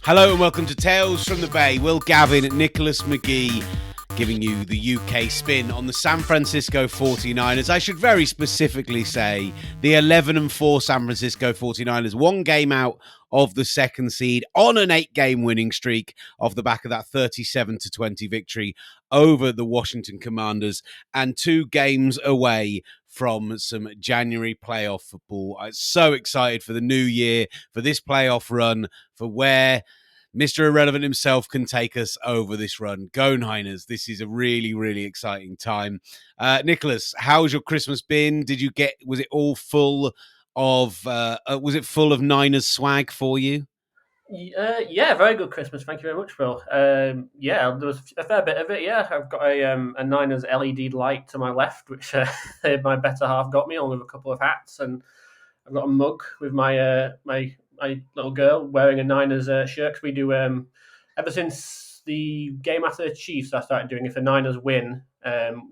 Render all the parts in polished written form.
Hello and welcome to Tales from the Bay. Will Gavin, Nicholas McGee, giving you the UK spin on the San Francisco 49ers. I should very specifically say the 11-4 San Francisco 49ers, one game out of the second seed on an 8-game winning streak off the back of that 37-20 victory over the Washington Commanders, and 2 games away from some January playoff football. I'm so excited for the new year, for this playoff run, for where Mr. Irrelevant himself can take us over this run. Go Niners. This is a really, really exciting time. Nicholas, how's your Christmas been? Was it all full of Niners swag for you? Yeah, very good Christmas. Thank you very much, Will. Yeah, there was a fair bit of it. Yeah, I've got a Niners LED light to my left, which my better half got me, along with a couple of hats, and I've got a mug with my little girl wearing a Niners shirt. 'Cause we do ever since the game after the Chiefs, I started doing, if the Niners win,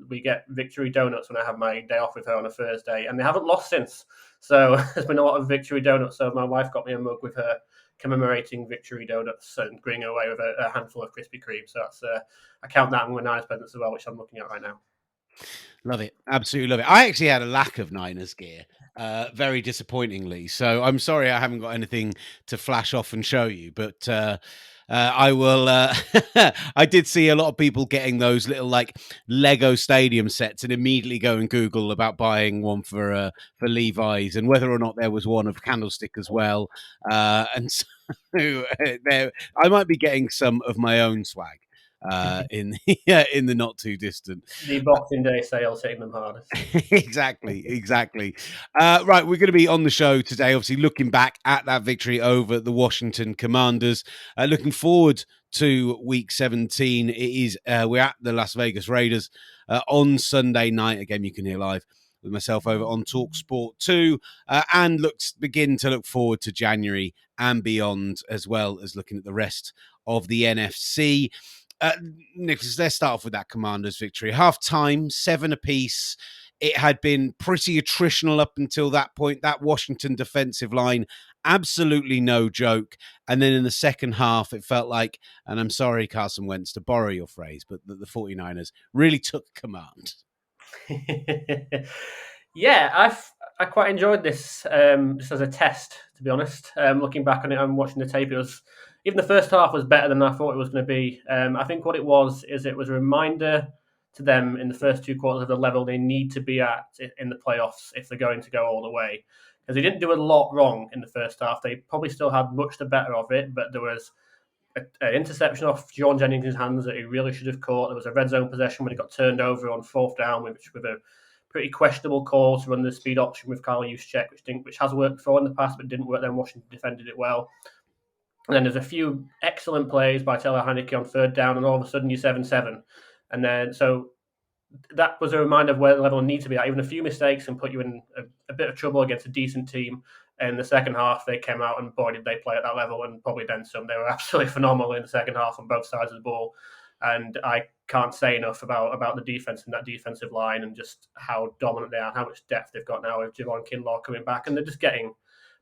we get victory donuts when I have my day off with her on a Thursday, and they haven't lost since. So there's been a lot of victory donuts. So my wife got me a mug with her commemorating victory donuts and bringing away with a handful of Krispy Kreme. So that's I count that among my Niners presents as well, which I'm looking at right now. Love it. Absolutely love it. I actually had a lack of Niners gear, very disappointingly. So I'm sorry I haven't got anything to flash off and show you, but I will. I did see a lot of people getting those little like Lego stadium sets and immediately go and Google about buying one for Levi's and whether or not there was one of Candlestick as well. And so I might be getting some of my own swag. In the not too distant. The Boxing Day sales hitting them hardest. Exactly. Right, we're going to be on the show today, obviously looking back at that victory over the Washington Commanders. Looking forward to Week 17. It is we're at the Las Vegas Raiders on Sunday night. A game you can hear live with myself over on Talk Sport 2, and begin to look forward to January and beyond, as well as looking at the rest of the NFC. Nicholas, let's start off with that Commanders victory. Half-time, 7 apiece. It had been pretty attritional up until that point. That Washington defensive line, absolutely no joke. And then in the second half, it felt like, and I'm sorry, Carson Wentz, to borrow your phrase, but the 49ers really took command. Yeah, I quite enjoyed this just as a test, to be honest. Looking back on it and watching the tape, even the first half was better than I thought it was going to be. I think what it was a reminder to them in the first 2 quarters of the level they need to be at in the playoffs if they're going to go all the way. Because they didn't do a lot wrong in the first half. They probably still had much the better of it, but there was an interception off John Jennings' hands that he really should have caught. There was a red zone possession when he got turned over on 4th down, with a pretty questionable call to run the speed option with Kyle Juszczyk, which has worked before in the past, but didn't work then. Washington defended it well. And then there's a few excellent plays by Taylor Heinicke on 3rd down, and all of a sudden you're 7-7. And then, so that was a reminder of where the level needs to be at. Even a few mistakes can put you in a bit of trouble against a decent team. In the second half, they came out and boy, did they play at that level, and probably then some. They were absolutely phenomenal in the second half on both sides of the ball. And I can't say enough about the defense and that defensive line and just how dominant they are and how much depth they've got now with Javon Kinlaw coming back. And they're just getting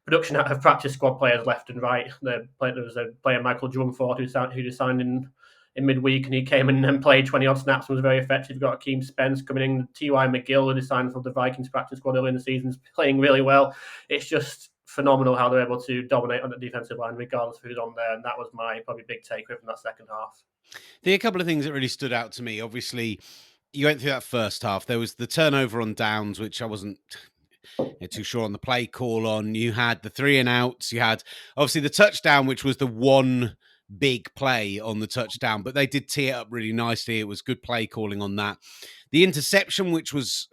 production out of practice squad players left and right. There was a player, Michael Drumford, who just signed in midweek, and he came in and played 20-odd snaps and was very effective. You've got Akeem Spence coming in. T.Y. McGill, who signed from the Vikings practice squad early in the season, is playing really well. It's just phenomenal how they're able to dominate on the defensive line, regardless of who's on there. And that was my probably big takeaway from that second half. There are a couple of things that really stood out to me. Obviously, you went through that first half. There was the turnover on downs, which I wasn't too sure on the play call on. You had the 3 and outs. You had obviously the touchdown, which was the one big play on the touchdown, but they did tee it up really nicely. It was good play calling on that. The interception, which was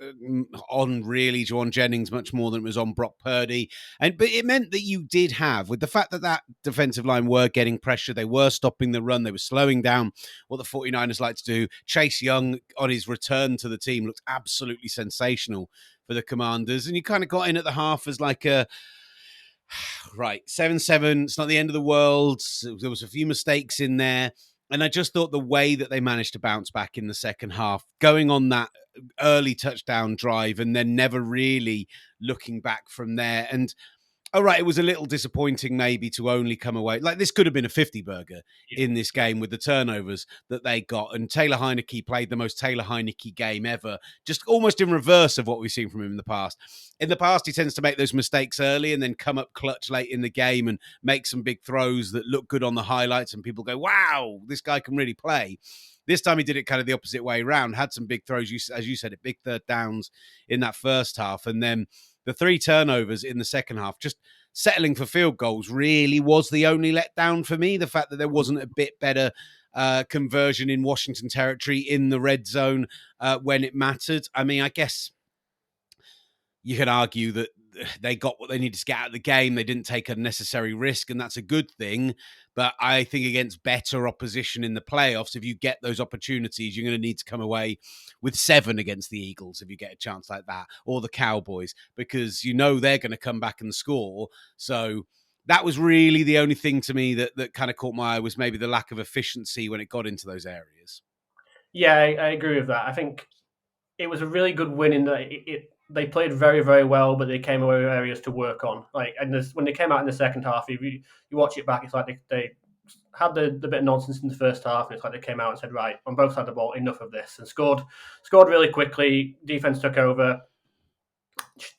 on really John Jennings much more than it was on Brock Purdy. But it meant that you did have, with the fact that defensive line were getting pressure, they were stopping the run, they were slowing down what the 49ers like to do. Chase Young, on his return to the team, looked absolutely sensational for the Commanders. And you kind of got in at the half as like a, right, 7-7, it's not the end of the world. There was a few mistakes in there. And I just thought the way that they managed to bounce back in the second half, going on that early touchdown drive and then never really looking back from there. And Oh, right. It was a little disappointing, maybe, to only come away. Like, this could have been a 50 burger Yeah. in this game with the turnovers that they got. And Taylor Heineke played the most Taylor Heineke game ever, just almost in reverse of what we've seen from him in the past. In the past, he tends to make those mistakes early and then come up clutch late in the game and make some big throws that look good on the highlights. And people go, wow, this guy can really play. This time he did it kind of the opposite way around, had some big throws, as you said, big third downs in that first half. And then the 3 turnovers in the second half, just settling for field goals, really was the only letdown for me. The fact that there wasn't a bit better conversion in Washington territory in the red zone when it mattered. I mean, I guess you can argue that they got what they needed to get out of the game. They didn't take a necessary risk, and that's a good thing. But I think against better opposition in the playoffs, if you get those opportunities, you're going to need to come away with 7 against the Eagles if you get a chance like that, or the Cowboys, because you know they're going to come back and score. So that was really the only thing to me that kind of caught my eye, was maybe the lack of efficiency when it got into those areas. Yeah, I agree with that. I think it was a really good win in that they played very, very well, but they came away with areas to work on. Like, and when they came out in the second half, if you watch it back, it's like they had the bit of nonsense in the first half, and it's like they came out and said, right, on both sides of the ball, enough of this, and scored really quickly. Defense took over.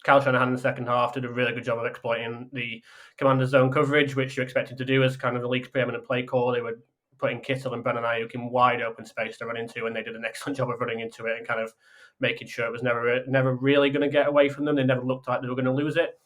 Kyle Shanahan in the second half did a really good job of exploiting the Commanders' zone coverage, which you expect him to do as kind of the league's preeminent play call. They were putting Kittle and Brandon Ayuk in wide open space to run into, and they did an excellent job of running into it and kind of making sure it was never really going to get away from them. They never looked like they were going to lose it.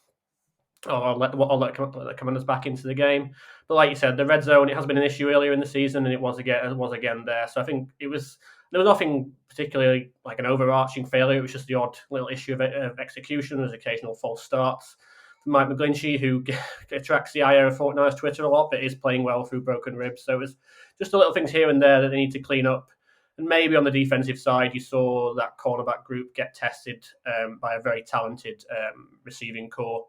Or let the Commanders back into the game. But like you said, the red zone, it has been an issue earlier in the season, and it was again there. So I think there was nothing particularly like an overarching failure. It was just the odd little issue of execution. There's occasional false starts. Mike McGlinchey, who attracts the ire of Fortnite's Twitter a lot, but is playing well through broken ribs. So it was just the little things here and there that they need to clean up. And maybe on the defensive side, you saw that cornerback group get tested by a very talented receiving core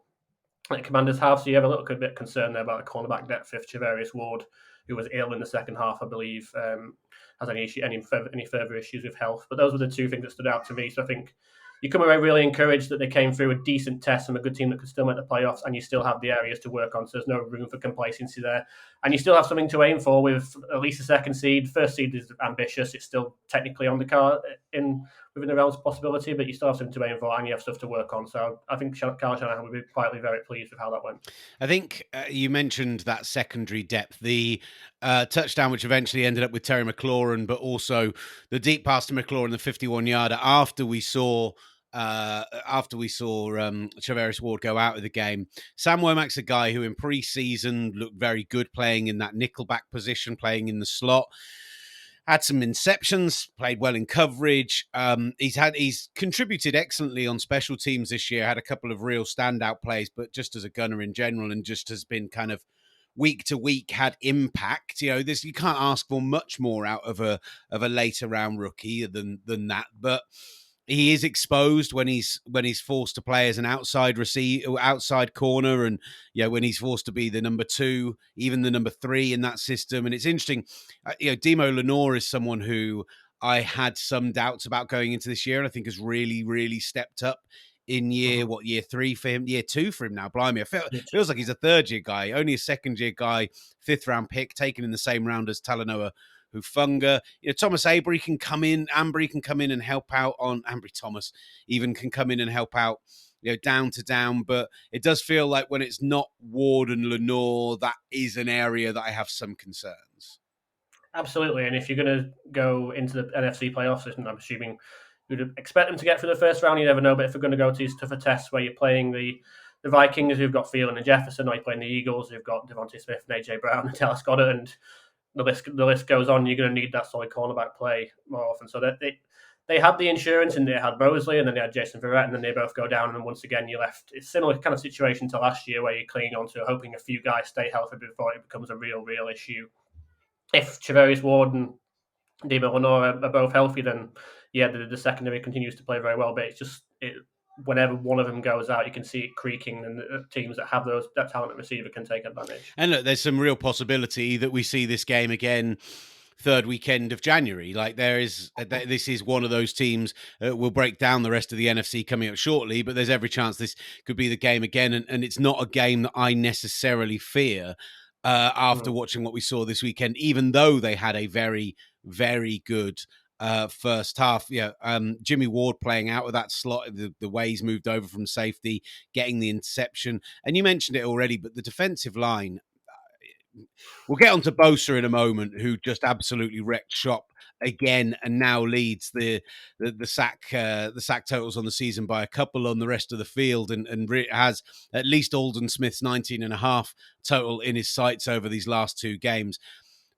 like Commanders have, so you have a little bit of concern there about the cornerback depth if Charvarius Ward, who was ill in the second half, I believe, has any further issues with health. But those were the 2 things that stood out to me. So I think you come away really encouraged that they came through a decent test from a good team that could still make the playoffs, and you still have the areas to work on, so there's no room for complacency there. And you still have something to aim for with at least a second seed. First seed is ambitious. It's still technically on the card within the realms of possibility, but you still have something to aim for and you have stuff to work on. So I think Kyle Shanahan would be quietly very pleased with how that went. I think you mentioned that secondary depth, the touchdown, which eventually ended up with Terry McLaurin, but also the deep pass to McLaurin, the 51-yarder, after we saw Charvarius Ward go out of the game. Sam Womack's a guy who in pre-season looked very good playing in that nickelback position, playing in the slot. Had some inceptions, played well in coverage. He's contributed excellently on special teams this year, had a couple of real standout plays, but just as a gunner in general, and just has been kind of week to week had impact. You can't ask for much more out of a later round rookie than that. But he is exposed when he's forced to play as an outside corner, and when he's forced to be the number 2, even the number 3 in that system. And it's interesting, Demo Lenore is someone who I had some doubts about going into this year, and I think has really, really stepped up in year 3 for him, year 2 for him now. Blimey, it feels like he's a third-year guy, only a second-year guy, 5th-round pick, taken in the same round as Talanoa Hufanga. Thomas Ambry can come in and help out on Ambry Thomas, even can come in and help out, down to down. But it does feel like when it's not Ward and Lenore, that is an area that I have some concerns. Absolutely, and if you're going to go into the NFC playoffs, and I'm assuming you'd expect them to get through the first round, you never know. But if you're going to go to these tougher tests where you're playing the Vikings, who've got Thielen and Jefferson, or you're playing the Eagles, who've got Devontae Smith and AJ Brown and Dallas Goedert, and the list goes on, you're going to need that solid cornerback play more often. So that they had the insurance, and they had Mosley, and then they had Jason Verrett, and then they both go down, and once again you're left. It's a similar kind of situation to last year where you're clinging on to hoping a few guys stay healthy before it becomes a real issue. If Charvarius Ward and Demo Lenore are both healthy, then the secondary continues to play very well, but it's just whenever one of them goes out, you can see it creaking, and the teams that have that talented receiver can take advantage. And look, there's some real possibility that we see this game again third weekend of January. Like this is one of those teams. We'll break down the rest of the NFC coming up shortly, but there's every chance this could be the game again. And it's not a game that I necessarily fear after watching what we saw this weekend, even though they had a very, very good first half. Jimmy Ward playing out of that slot, the way he's moved over from safety, getting the interception. And you mentioned it already, but the defensive line, we'll get onto Bosa in a moment, who just absolutely wrecked shop again and now leads the sack totals on the season by a couple on the rest of the field, and has at least Alden Smith's 19.5 total in his sights over these last two games.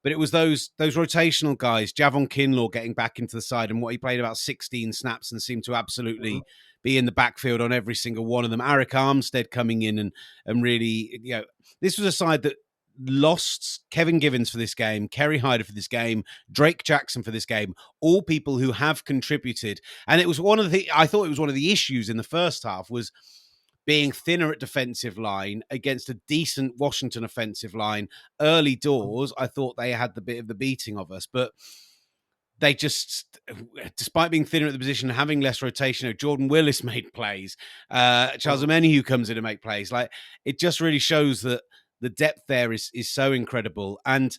But it was those rotational guys, Javon Kinlaw getting back into the side, and what he played about 16 snaps and seemed to absolutely be in the backfield on every single one of them. Arik Armstead coming in and really, this was a side that lost Kevin Givens for this game, Kerry Hyder for this game, Drake Jackson for this game, all people who have contributed. And it was I thought it was one of the issues in the first half was being thinner at defensive line against a decent Washington offensive line. Early doors, I thought they had the bit of the beating of us, but they just, despite being thinner at the position, having less rotation, Jordan Willis made plays. Charles Omenihu comes in to make plays. Like, it just really shows that the depth there is so incredible. And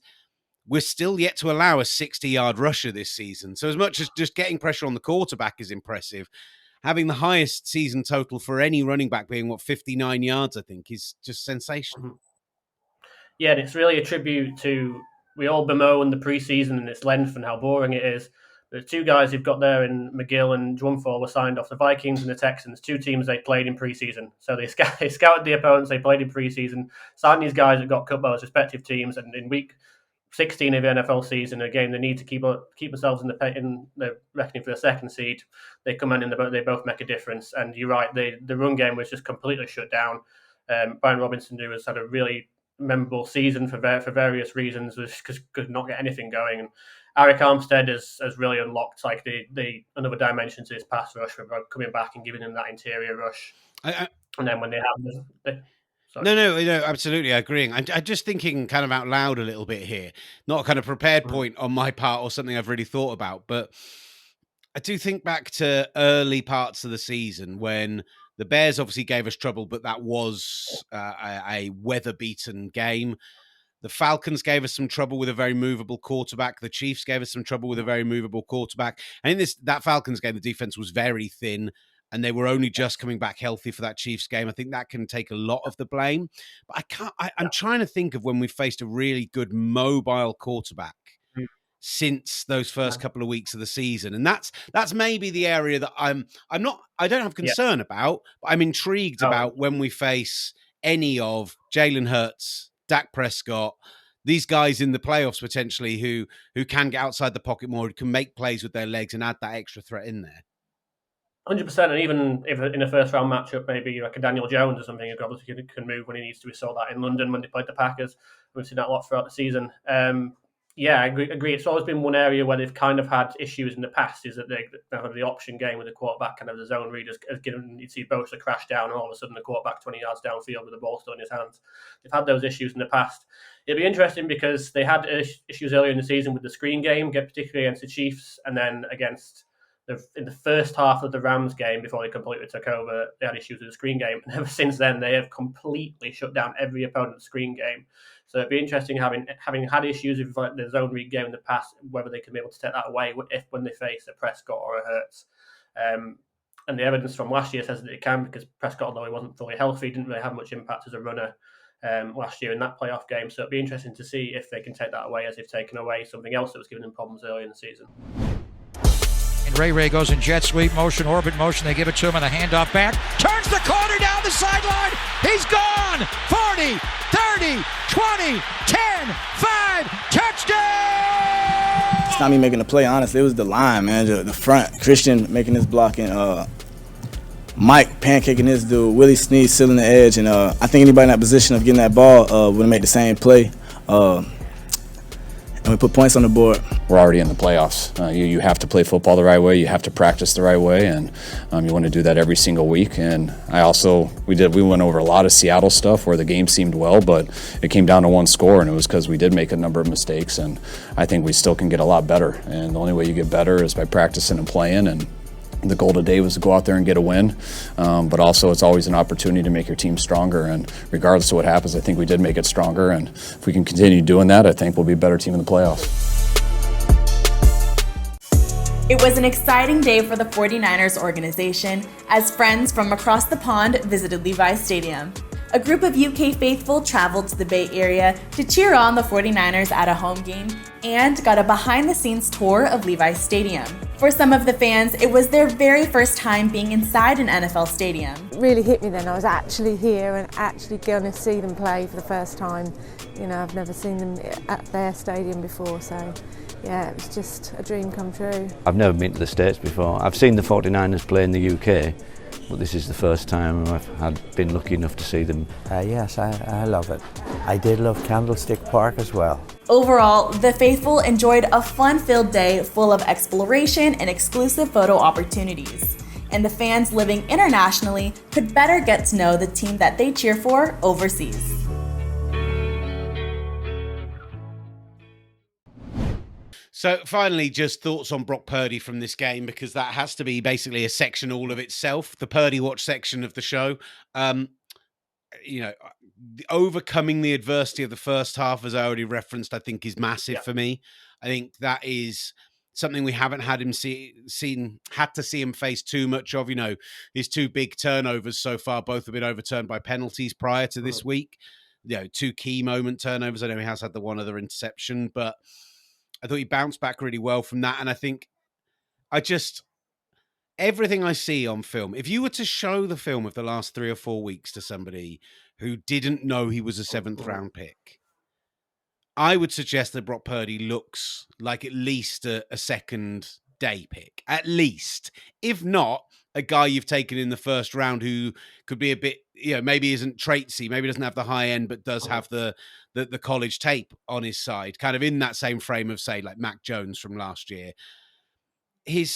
we're still yet to allow a 60-yard rusher this season. So as much as just getting pressure on the quarterback is impressive, having the highest season total for any running back being, 59 yards, I think, is just sensational. Yeah, and it's really a tribute to, we all bemoan the preseason and its length and how boring it is. The two guys you've got there in McGill and Dwumfor were signed off the Vikings and the Texans, two teams they played in preseason. So they scouted the opponents they played in preseason, signed these guys that got cut by those respective teams, and in week 16 of the NFL season, a game they need to keep themselves in the reckoning for the second seed. They come in and they both make a difference. And you're right, the run game was just completely shut down. Brian Robinson, who has had a really memorable season for various reasons, was because could not get anything going. And Arik Armstead has really unlocked like the another dimension to his pass rush, for coming back and giving him that interior rush. And then when they have No, absolutely, I agree. I'm just thinking kind of out loud a little bit here. Not a kind of prepared point on my part or something I've really thought about, but I do think back to early parts of the season when the Bears obviously gave us trouble, but that was a weather-beaten game. The Falcons gave us some trouble with a very movable quarterback. The Chiefs gave us some trouble with a very movable quarterback. And in that Falcons game, the defense was very thin, and they were only just coming back healthy for that Chiefs game. I think that can take a lot of the blame. But I'm trying to think of when we faced a really good mobile quarterback since those first couple of weeks of the season. And that's maybe the area that I don't have concern about, but I'm intrigued about when we face any of Jalen Hurts, Dak Prescott, these guys in the playoffs potentially who can get outside the pocket more, who can make plays with their legs and add that extra threat in there. 100%, and even if in a first round matchup, maybe like a Daniel Jones or something, who obviously can move when he needs to. We saw that in London when they played the Packers. We've seen that a lot throughout the season. I agree. It's always been one area where they've kind of had issues in the past, is that they have the option game with the quarterback, kind of the zone read has given, you see Bosa crash down and all of a sudden the quarterback 20 yards downfield with the ball still in his hands. They've had those issues in the past. It'll be interesting because they had issues earlier in the season with the screen game, particularly against the Chiefs, and then in the first half of the Rams game, before they completely took over, they had issues with the screen game. And ever since then, they have completely shut down every opponent's screen game. So it'd be interesting having had issues with the zone read game in the past, whether they can be able to take that away when they face a Prescott or a Hurts. And the evidence from last year says that it can, because Prescott, although he wasn't fully healthy, didn't really have much impact as a runner last year in that playoff game. So it'd be interesting to see if they can take that away, as they've taken away something else that was giving them problems early in the season. And Ray-Ray goes in jet sweep motion, orbit motion. They give it to him on the handoff back. Turns the corner down the sideline. He's gone. 40, 30, 20, 10, 5. Touchdown! It's not me making the play, honestly. It was the line, man. The front. Christian making this block, and Mike pancaking this dude. Willie Snead sealing the edge. And I think anybody in that position of getting that ball would have made the same play. and we put points on the board. We're already in the playoffs. You have to play football the right way. You have to practice the right way, and you want to do that every single week. And we went over a lot of Seattle stuff where the game seemed well, but it came down to one score, and it was because we did make a number of mistakes. And I think we still can get a lot better. And the only way you get better is by practicing and playing. And the goal today was to go out there and get a win, but also it's always an opportunity to make your team stronger. And regardless of what happens, I think we did make it stronger. And if we can continue doing that, I think we'll be a better team in the playoffs. It was an exciting day for the 49ers organization as friends from across the pond visited Levi Stadium. A group of UK faithful traveled to the Bay Area to cheer on the 49ers at a home game and got a behind-the-scenes tour of Levi Stadium. For some of the fans, it was their very first time being inside an NFL stadium. It really hit me then. I was actually here and actually going to see them play for the first time. You know, I've never seen them at their stadium before, so yeah, it was just a dream come true. I've never been to the States before. I've seen the 49ers play in the UK, but this is the first time I've been lucky enough to see them. Yes, I love it. I did love Candlestick Park as well. Overall, the faithful enjoyed a fun-filled day full of exploration and exclusive photo opportunities. And the fans living internationally could better get to know the team that they cheer for overseas. So finally, just thoughts on Brock Purdy from this game, because that has to be basically a section all of itself, the Purdy Watch section of the show. Overcoming the adversity of the first half, as I already referenced, I think is massive for me. I think that is something we haven't had him had to see him face too much of. You know, his two big turnovers so far, both have been overturned by penalties prior to this week. You know, two key moment turnovers. I know he has had the one other interception, but I thought he bounced back really well from that. And I think everything I see on film, if you were to show the film of the last 3 or 4 weeks to somebody who didn't know he was a 7th round pick, I would suggest that Brock Purdy looks like at least a second day pick, at least. If not, a guy you've taken in the first round who could be a bit, maybe isn't traitsy, maybe doesn't have the high end, but does have the college tape on his side, kind of in that same frame of, say, like Mac Jones from last year. I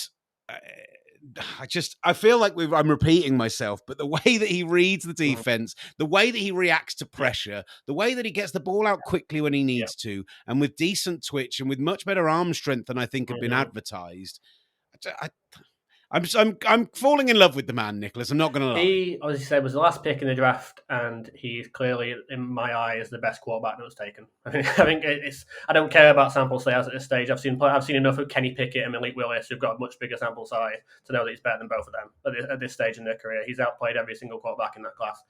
feel like I'm repeating myself, but the way that he reads the defense, the way that he reacts to pressure, the way that he gets the ball out quickly when he needs to, and with decent twitch and with much better arm strength than I think had been advertised, I'm falling in love with the man, Nicholas. I'm not going to lie. He, as you said, was the last pick in the draft, and he's clearly, in my eyes, the best quarterback that was taken. I think I don't care about sample size at this stage. I've seen enough of Kenny Pickett and Malik Willis, who've got a much bigger sample size, to know that he's better than both of them at this stage in their career. He's outplayed every single quarterback in that class.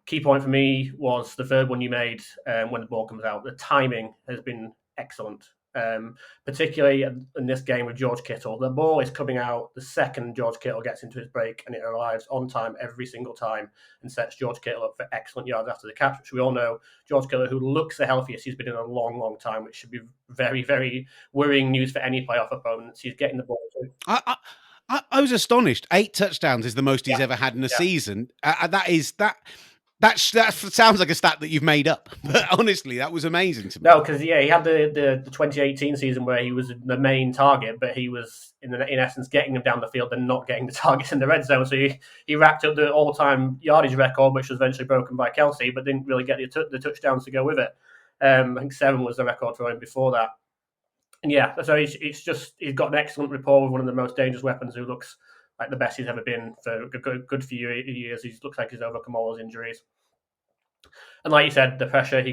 Key point for me was the third one you made when the ball comes out. The timing has been excellent. Particularly in this game with George Kittle. The ball is coming out the second George Kittle gets into his break, and it arrives on time every single time and sets George Kittle up for excellent yards after the catch, which we all know George Kittle, who looks the healthiest he's been in a long, long time, which should be very, very worrying news for any playoff opponents. He's getting the ball too. I was astonished. 8 touchdowns is the most he's ever had in a season. That sounds like a stat that you've made up, but honestly, that was amazing to me. No, because he had the 2018 season where he was the main target, but he was in essence getting them down the field and not getting the targets in the red zone. So he racked up the all-time yardage record, which was eventually broken by Kelsey, but didn't really get the touchdowns to go with it. I think 7 was the record for him before that. And yeah, so he's got an excellent rapport with one of the most dangerous weapons, who looks like the best he's ever been for a good few years. He looks like he's overcome all those injuries. And like you said, the pressure,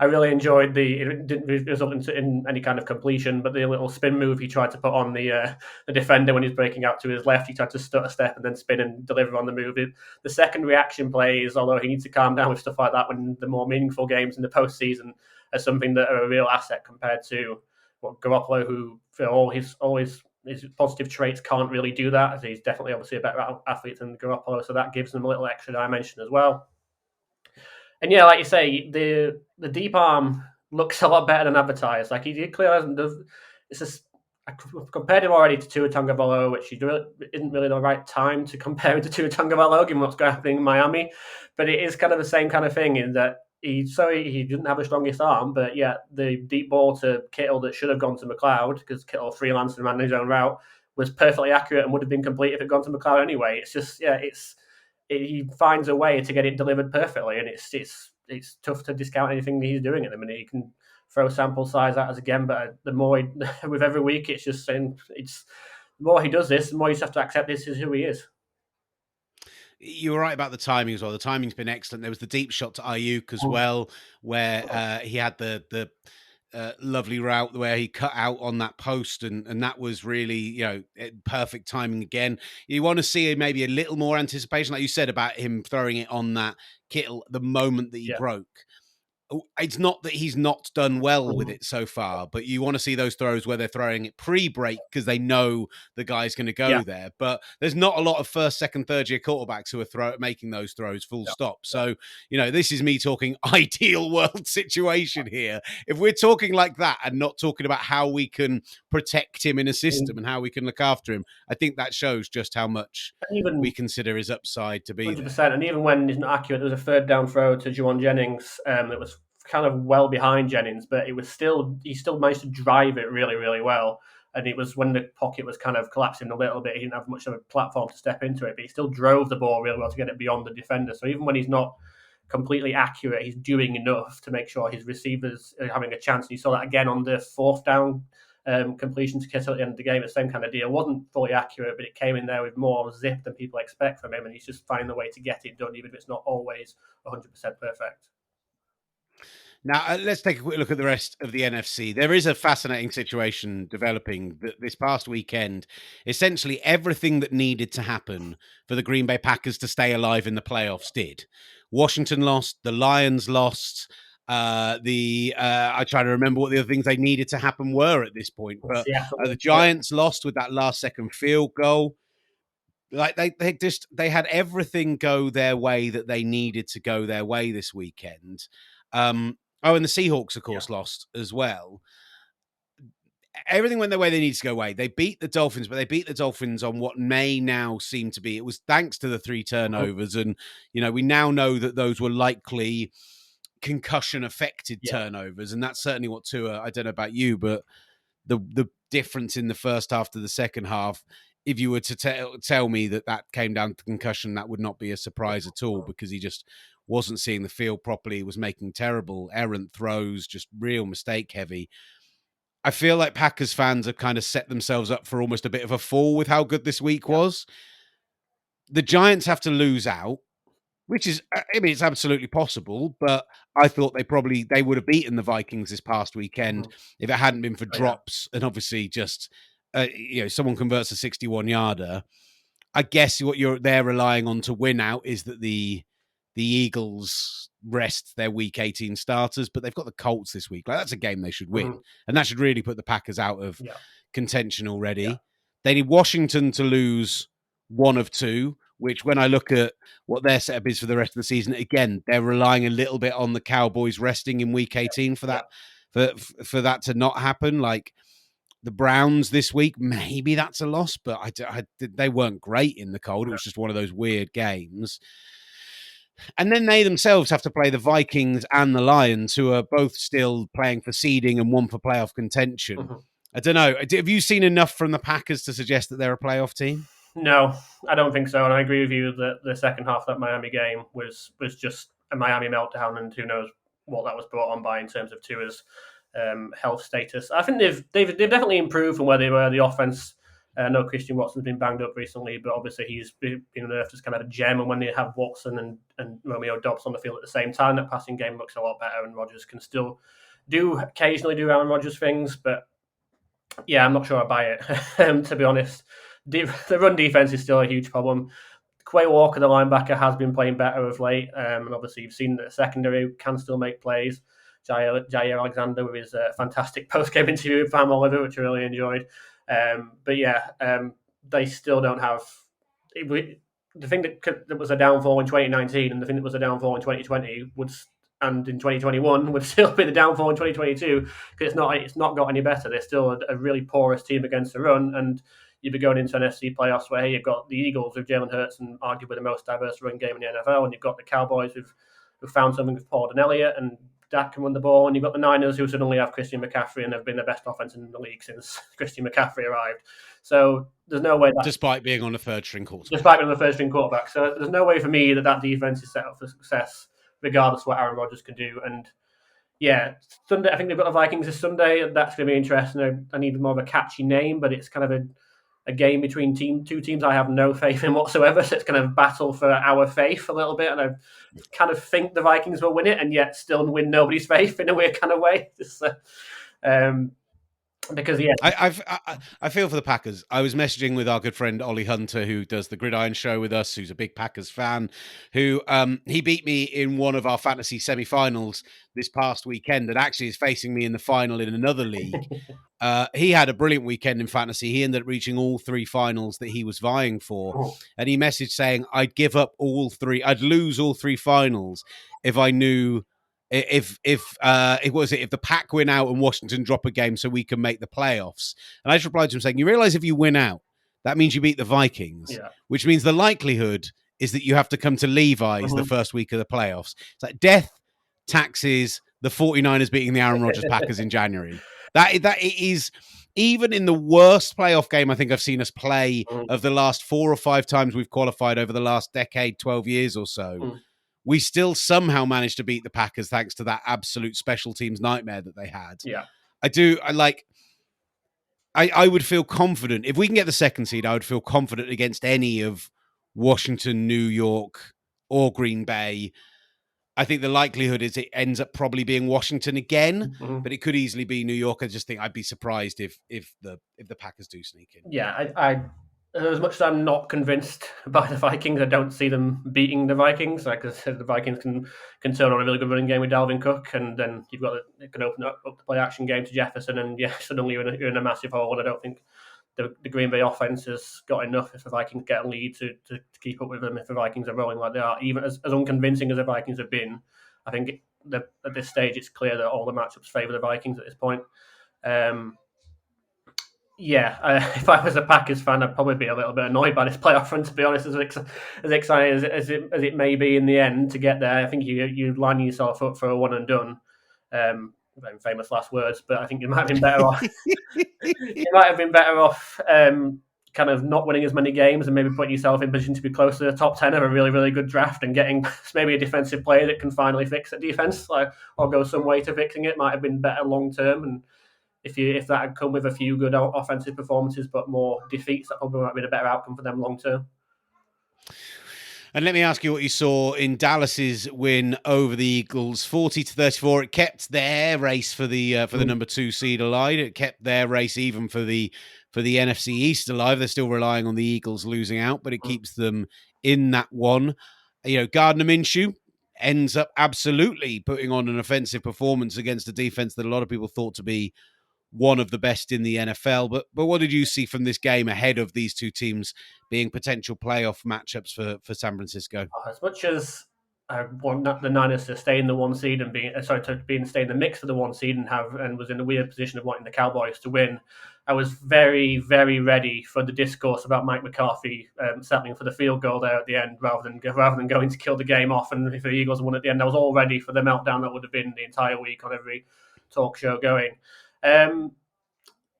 I really enjoyed it didn't result in any kind of completion, but the little spin move he tried to put on the defender when he's breaking out to his left, he tried to stutter step and then spin and deliver on the move. The second reaction plays, although he needs to calm down with stuff like that when the more meaningful games in the postseason, are something that are a real asset compared to Garoppolo, who for all his positive traits can't really do that, as he's definitely obviously a better athlete than Garoppolo, so that gives him a little extra dimension as well. And yeah, like you say, the deep arm looks a lot better than advertised. Like, he clearly hasn't. I compared him already to Tua Tagovailoa, which isn't really the right time to compare him to Tua Tagovailoa, given what's happening in Miami. But it is kind of the same kind of thing in that he didn't have the strongest arm, but yeah, the deep ball to Kittle that should have gone to McCloud, because Kittle freelanced and ran his own route, was perfectly accurate and would have been complete if it had gone to McCloud anyway. It's just, he finds a way to get it delivered perfectly, and it's tough to discount anything he's doing at the minute. He can throw sample size at us again, but the more with every week, it's just saying the more he does this, the more you just have to accept this is who he is. You were right about the timing as well. The timing's been excellent. There was the deep shot to Ayuk as well, where he had the lovely route where he cut out on that post, and that was really, perfect timing again. You want to see maybe a little more anticipation, like you said, about him throwing it on that Kittle the moment that he broke. It's not that he's not done well with it so far, but you want to see those throws where they're throwing it pre-break because they know the guy's going to go there. But there's not a lot of first, second, third year quarterbacks who are making those throws full stop. So, this is me talking ideal world situation here. If we're talking like that and not talking about how we can protect him in a system and how we can look after him, I think that shows just how much we consider his upside to be 100%. there. And even when he's not accurate, there was a third down throw to Juwan Jennings that was kind of well behind Jennings, but he still managed to drive it really, really well. And it was when the pocket was kind of collapsing a little bit, he didn't have much of a platform to step into it, but he still drove the ball really well to get it beyond the defender. So even when he's not completely accurate, he's doing enough to make sure his receivers are having a chance. And you saw that again on the fourth down completion to Kittle at the end of the game. The same kind of deal. It wasn't fully accurate, but it came in there with more zip than people expect from him, and he's just finding the way to get it done, even if it's not always 100% perfect. Now, let's take a quick look at the rest of the NFC. There is a fascinating situation developing this past weekend. Essentially, everything that needed to happen for the Green Bay Packers to stay alive in the playoffs did. Washington lost, the Lions lost, I try to remember what the other things they needed to happen were at this point, but the Giants lost with that last second field goal. Like they had everything go their way that they needed to go their way this weekend. And the Seahawks, of course, lost as well. Everything went the way they needed to go away. They beat the Dolphins, but they beat the Dolphins on what may now seem to be, it was thanks to the 3 turnovers. And, we now know that those were likely concussion-affected turnovers. And that's certainly what Tua, I don't know about you, but the difference in the first half to the second half, if you were to tell me that came down to concussion, that would not be a surprise at all, because he just wasn't seeing the field properly, was making terrible errant throws, just real mistake heavy. I feel like Packers fans have kind of set themselves up for almost a bit of a fall with how good this week was. The Giants have to lose out, which is, it's absolutely possible, but I thought they would have beaten the Vikings this past weekend if it hadn't been for drops. And obviously just, someone converts a 61-yarder. I guess what they're relying on to win out is that the Eagles rest their Week 18 starters, but they've got the Colts this week. Like, that's a game they should win, and that should really put the Packers out of contention already. Yeah. They need Washington to lose one of two, which when I look at what their setup is for the rest of the season, again, they're relying a little bit on the Cowboys resting in Week 18 for that for that to not happen. Like the Browns this week, maybe that's a loss, but they weren't great in the cold. It was just one of those weird games. And then they themselves have to play the Vikings and the Lions, who are both still playing for seeding and one for playoff contention. I don't know. Have you seen enough from the Packers to suggest that they're a playoff team? No, I don't think so. And I agree with you that the second half of that Miami game was just a Miami meltdown, and who knows what that was brought on by in terms of Tua's health status. I think they've definitely improved from where they were. The offense, I know Christian Watson's been banged up recently, but obviously he's been unearthed as kind of a gem. And when they have Watson and Romeo Doubs on the field at the same time, that passing game looks a lot better, and Rodgers can still occasionally do Aaron Rodgers things. But yeah, I'm not sure I buy it, to be honest. The run defense is still a huge problem. Quay Walker, the linebacker, has been playing better of late. And obviously you've seen that the secondary can still make plays. Jair Alexander with his fantastic post-game interview with Pam Oliver, which I really enjoyed. But yeah, they still don't have the thing that was a downfall in 2019, and the thing that was a downfall in 2020 and in 2021 would still be the downfall in 2022, because it's not got any better. They're still a really porous team against the run, and you'd be going into an NFC playoffs where you've got the Eagles with Jalen Hurts and arguably the most diverse run game in the NFL, and you've got the Cowboys with who found something with Ford and Elliott, and Dak can run the ball, and you've got the Niners who suddenly have Christian McCaffrey and have been the best offense in the league since Christian McCaffrey arrived. So there's no way that... Despite being on a third-string quarterback. Despite being on the first-string quarterback. So there's no way for me that defense is set up for success, regardless of what Aaron Rodgers can do. And yeah, Sunday, I think they've got the Vikings this Sunday. That's going to be interesting. I need more of a catchy name, but it's kind of a game between two teams I have no faith in whatsoever. So it's kind of battle for our faith a little bit. And I kind of think the Vikings will win it and yet still win nobody's faith in a weird kind of way. Because yeah, I feel for the Packers. I was messaging with our good friend Ollie Hunter, who does the Gridiron show with us, who's a big Packers fan, who he beat me in one of our fantasy semi-finals this past weekend, and actually is facing me in the final in another league. He had a brilliant weekend in fantasy. He ended up reaching all 3 finals that he was vying for, and he messaged saying, "I'd give up all 3. I'd lose all 3 finals if I knew." If the Pack win out and Washington drop a game so we can make the playoffs. And I just replied to him saying, you realize if you win out, that means you beat the Vikings, which means the likelihood is that you have to come to Levi's the first week of the playoffs. It's like death, taxes, the 49ers beating the Aaron Rodgers Packers in January. That it is, even in the worst playoff game I think I've seen us play of the last 4 or 5 times we've qualified over the last decade, 12 years or so, we still somehow managed to beat the Packers thanks to that absolute special teams nightmare that they had. Yeah. I would feel confident. If we can get the 2nd seed, I would feel confident against any of Washington, New York, or Green Bay. I think the likelihood is it ends up probably being Washington again, but it could easily be New York. I just think I'd be surprised if the Packers do sneak in. Yeah, I as much as I'm not convinced by the Vikings, I don't see them beating the Vikings. Like I said, the Vikings can turn on a really good running game with Dalvin Cook, and then it can open up the play action game to Jefferson, and suddenly you're in a massive hole. And I don't think the Green Bay offense has got enough if the Vikings get a lead to keep up with them. If the Vikings are rolling like they are, even as unconvincing as the Vikings have been, I think at this stage it's clear that all the matchups favour the Vikings at this point. If I was a Packers fan, I'd probably be a little bit annoyed by this playoff run, to be honest, as exciting as it may be in the end to get there. I think you line yourself up for a one and done. Very famous last words, but I think you might have been better off. You might have been better off kind of not winning as many games and maybe putting yourself in position to be close to the top 10 of a really, really good draft and getting maybe a defensive player that can finally fix the defense or go some way to fixing it. Might have been better long term. And if that had come with a few good offensive performances but more defeats, that probably might have been a better outcome for them long term. And let me ask you what you saw in Dallas's win over the Eagles, 40-34. It kept their race for the number 2 seed alive. It kept their race even for the NFC East alive. They're still relying on the Eagles losing out, but it keeps them in that one. Gardner Minshew ends up absolutely putting on an offensive performance against a defense that a lot of people thought to be one of the best in the NFL. But what did you see from this game ahead of these two teams being potential playoff matchups for San Francisco? As much as I want the Niners to stay in the 1 seed and stay in the mix for the 1 seed and was in a weird position of wanting the Cowboys to win, I was very, very ready for the discourse about Mike McCarthy settling for the field goal there at the end rather than going to kill the game off. And if the Eagles won at the end, I was all ready for the meltdown that would have been the entire week on every talk show going. I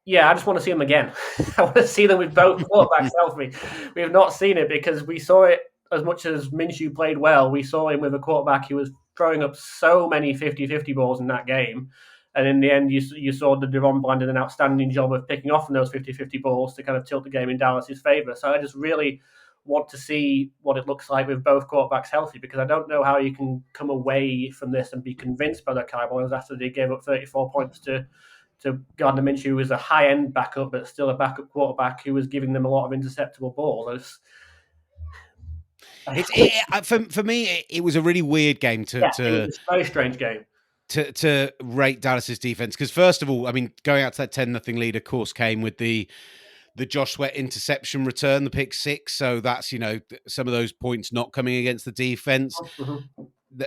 just want to see them again. I want to see them with both quarterbacks healthy. We have not seen it because we saw it as much as Minshew played well. We saw him with a quarterback who was throwing up so many 50-50 balls in that game. And in the end, you saw the Deron Bland did an outstanding job of picking off from those 50-50 balls to kind of tilt the game in Dallas's favor. So I just really want to see what it looks like with both quarterbacks healthy, because I don't know how you can come away from this and be convinced by the Cowboys after they gave up 34 points to Gardner Minshew, who is a high-end backup, but still a backup quarterback who was giving them a lot of interceptable balls. For me, it was a really weird game it was a very strange game. To rate Dallas's defense, because first of all, I mean, going out to that 10-0 lead, of course, came with the Josh Sweat interception return, the pick 6. So that's, some of those points not coming against the defense. Mm-hmm.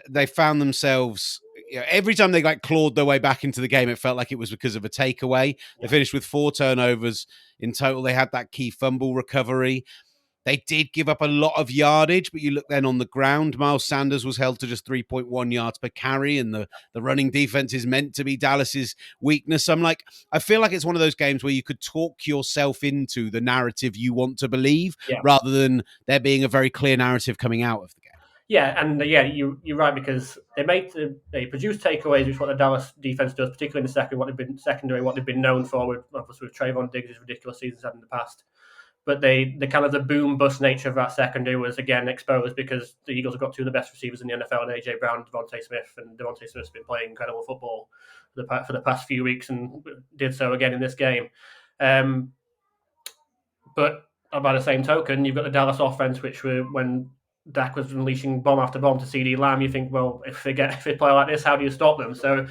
They found themselves, every time they clawed their way back into the game, it felt like it was because of a takeaway. They finished with 4 turnovers in total. They had that key fumble recovery. They did give up a lot of yardage, but you look then on the ground, Miles Sanders was held to just 3.1 yards per carry, and the running defense is meant to be Dallas's weakness. I feel like it's one of those games where you could talk yourself into the narrative you want to believe, rather than there being a very clear narrative coming out of the game. Yeah, and you're right, because they produce takeaways, which is what the Dallas defense does, particularly in the secondary, what they've been known for, with Trayvon Diggs' ridiculous seasons had in the past. But the kind of the boom bust nature of that secondary was again exposed, because the Eagles have got two of the best receivers in the NFL, and AJ Brown, Devontae Smith, and Devontae Smith's been playing incredible football for the past few weeks, and did so again in this game. But by the same token, you've got the Dallas offense, which when Dak was unleashing bomb after bomb to CD Lamb, you think, well, if they play like this, how do you stop them? So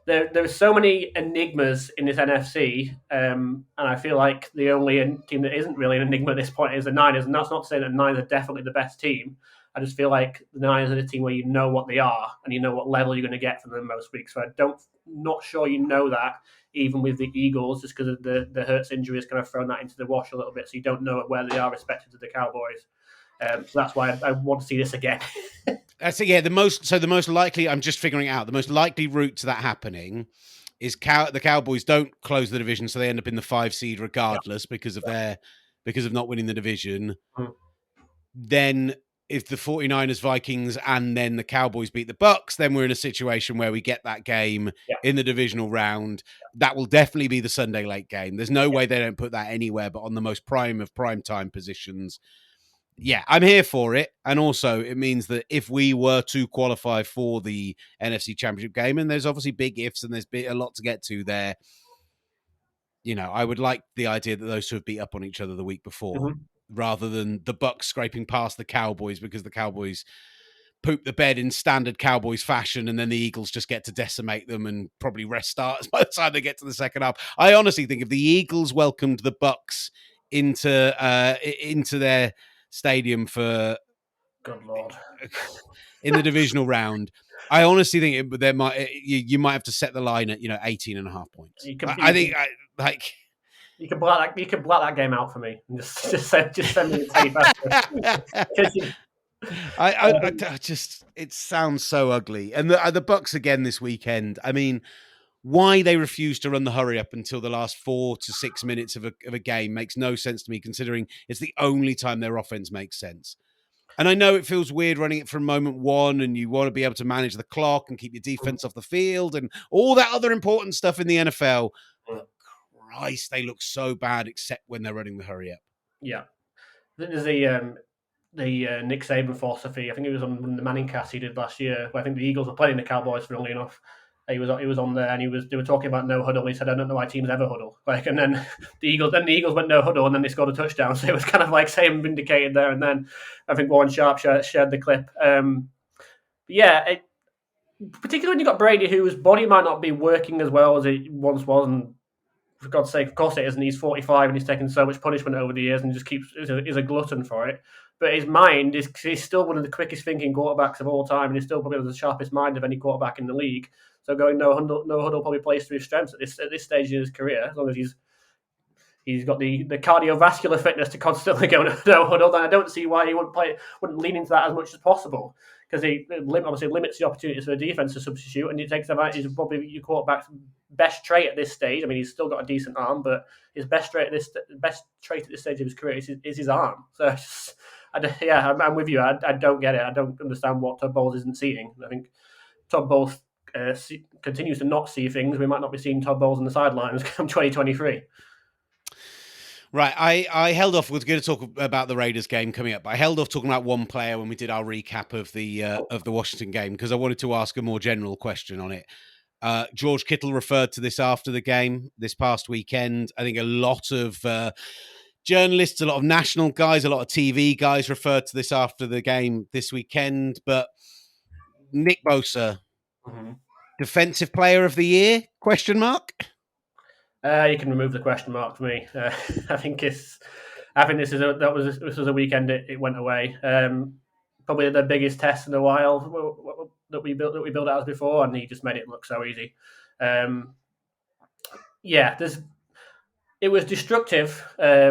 there are so many enigmas in this NFC, and I feel like the only team that isn't really an enigma at this point is the Niners, and that's not to say that the Niners are definitely the best team. I just feel like the Niners are the team where you know what they are, and you know what level you're going to get from them most weeks. So not sure you know that, even with the Eagles, just because of the Hurts injury has kind of thrown that into the wash a little bit, so you don't know where they are respective to the Cowboys. So that's why I want to see this again. The most likely, I'm just figuring out, the most likely route to that happening is the Cowboys don't close the division, so they end up in the 5 seed regardless because of not winning the division. Then if the 49ers, Vikings, and then the Cowboys beat the Bucs, then we're in a situation where we get that game in the divisional round. That will definitely be the Sunday late game. There's no way they don't put that anywhere but on the most prime of prime time positions. Yeah, I'm here for it. And also, it means that if we were to qualify for the NFC Championship game, and there's obviously big ifs and there's a lot to get to there, I would like the idea that those two have beat up on each other the week before, rather than the Bucs scraping past the Cowboys because the Cowboys poop the bed in standard Cowboys fashion, and then the Eagles just get to decimate them and probably rest starters by the time they get to the second half. I honestly think if the Eagles welcomed the Bucs into their stadium for good Lord in the divisional round, I honestly think you might have to set the line at 18.5 points. You can black that game out for me and just send me the tape. It sounds so ugly. And the Bucs again this weekend. I mean, why they refuse to run the hurry up until the last 4 to 6 minutes of a game makes no sense to me, considering it's the only time their offense makes sense. And I know it feels weird running it from moment one, and you want to be able to manage the clock and keep your defense off the field and all that other important stuff in the NFL. But Christ, they look so bad, except when they're running the hurry up. Yeah. There's the Nick Saban philosophy. I think it was on the Manning cast he did last year, where I think the Eagles were playing the Cowboys, funnily enough. He was on there, and they were talking about no huddle. He said, "I don't know why teams ever huddle." And then the Eagles went no huddle, and then they scored a touchdown. So it was kind of like same vindicated there. And then I think Warren Sharp shared the clip. Particularly when you got Brady, whose body might not be working as well as it once was, and for God's sake, of course it isn't. He's 45 and he's taken so much punishment over the years, and just is a glutton for it. But his mind he's still one of the quickest thinking quarterbacks of all time, and he's still probably the sharpest mind of any quarterback in the league. So going no huddle probably plays to his strengths at this stage in his career, as long as he's got the cardiovascular fitness to constantly go no huddle. Then I don't see why he wouldn't lean into that as much as possible, because he obviously limits the opportunities for the defense to substitute, and it takes advantage of probably your quarterback's best trait at this stage. I mean, he's still got a decent arm, but his best trait at this stage of his career is his arm. So I'm with you. I don't get it. I don't understand what Todd Bowles isn't seeing. I think Todd Bowles continues to not see things. We might not be seeing Todd Bowles on the sidelines come 2023. Right, I held off. We're going to talk about the Raiders game coming up, but I held off talking about one player when we did our recap of the Washington game, because I wanted to ask a more general question on it. George Kittle referred to this after the game this past weekend. I think a lot of journalists, a lot of national guys, a lot of TV guys referred to this after the game this weekend. But Nick Bosa, Defensive Player of the Year? Question mark. You can remove the question mark for me. I think this was a weekend it went away. Probably the biggest test in a while that we built out as before, and he just made it look so easy. It was destructive. My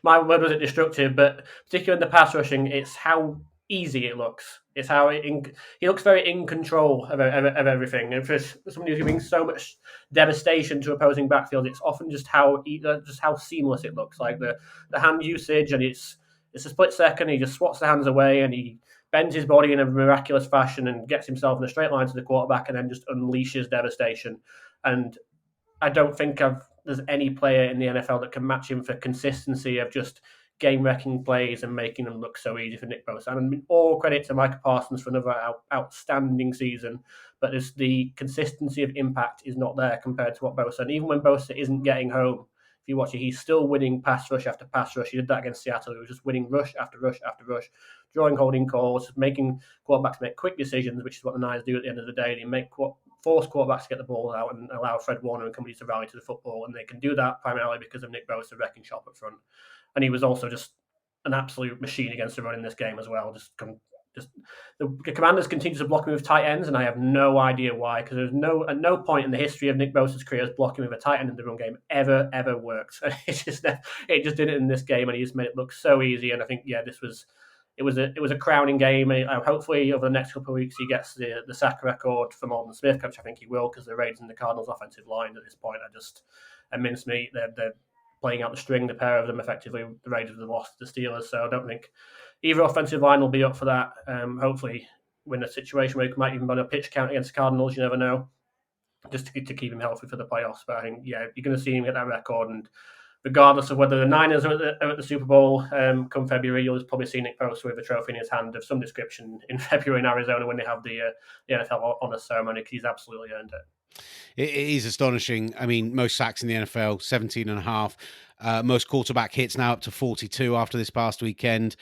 word wasn't destructive, but particularly in the pass rushing, it's how easy it looks. It's how he looks very in control of everything. And for somebody who's giving so much devastation to opposing backfield, it's often just how seamless it looks. Like the hand usage, and it's a split second. He just swats the hands away, and he bends his body in a miraculous fashion and gets himself in a straight line to the quarterback, and then just unleashes devastation. And I don't think there's any player in the NFL that can match him for consistency of just game-wrecking plays and making them look so easy for Nick Bosa. And I mean, all credit to Micah Parsons for another outstanding season, but the consistency of impact is not there compared to what Bosa. And even when Bosa isn't getting home, if you watch it, he's still winning pass rush after pass rush. He did that against Seattle. He was just winning rush after rush after rush, drawing holding calls, making quarterbacks make quick decisions, which is what the Niners do at the end of the day. They force quarterbacks to get the ball out and allow Fred Warner and companies to rally to the football. And they can do that primarily because of Nick Bosa wrecking shop up front. And he was also just an absolute machine against the run in this game as well. The Commanders continue to block him with tight ends, and I have no idea why, because at no point in the history of Nick Bosa's career has blocking with a tight end in the run game ever worked. It just did it in this game, and he just made it look so easy. And I think, it was a crowning game. Hopefully, over the next couple of weeks, he gets the sack record for Malden Smith, which I think he will, because the Raiders and the Cardinals' offensive line at this point are just a mincemeat. They're playing out the string, the pair of them effectively. The Raiders have lost to the Steelers, so I don't think either offensive line will be up for that. Hopefully, we're in a situation where you might even run a pitch count against the Cardinals. You never know, just to keep him healthy for the playoffs. But I think, you're going to see him get that record, and regardless of whether the Niners are at the Super Bowl come February, you'll probably see Nick Bosa with a trophy in his hand of some description in February in Arizona when they have the NFL honors ceremony, because he's absolutely earned it. It is astonishing. I mean, most sacks in the NFL, 17 and a half. Most quarterback hits now up to 42 after this past weekend.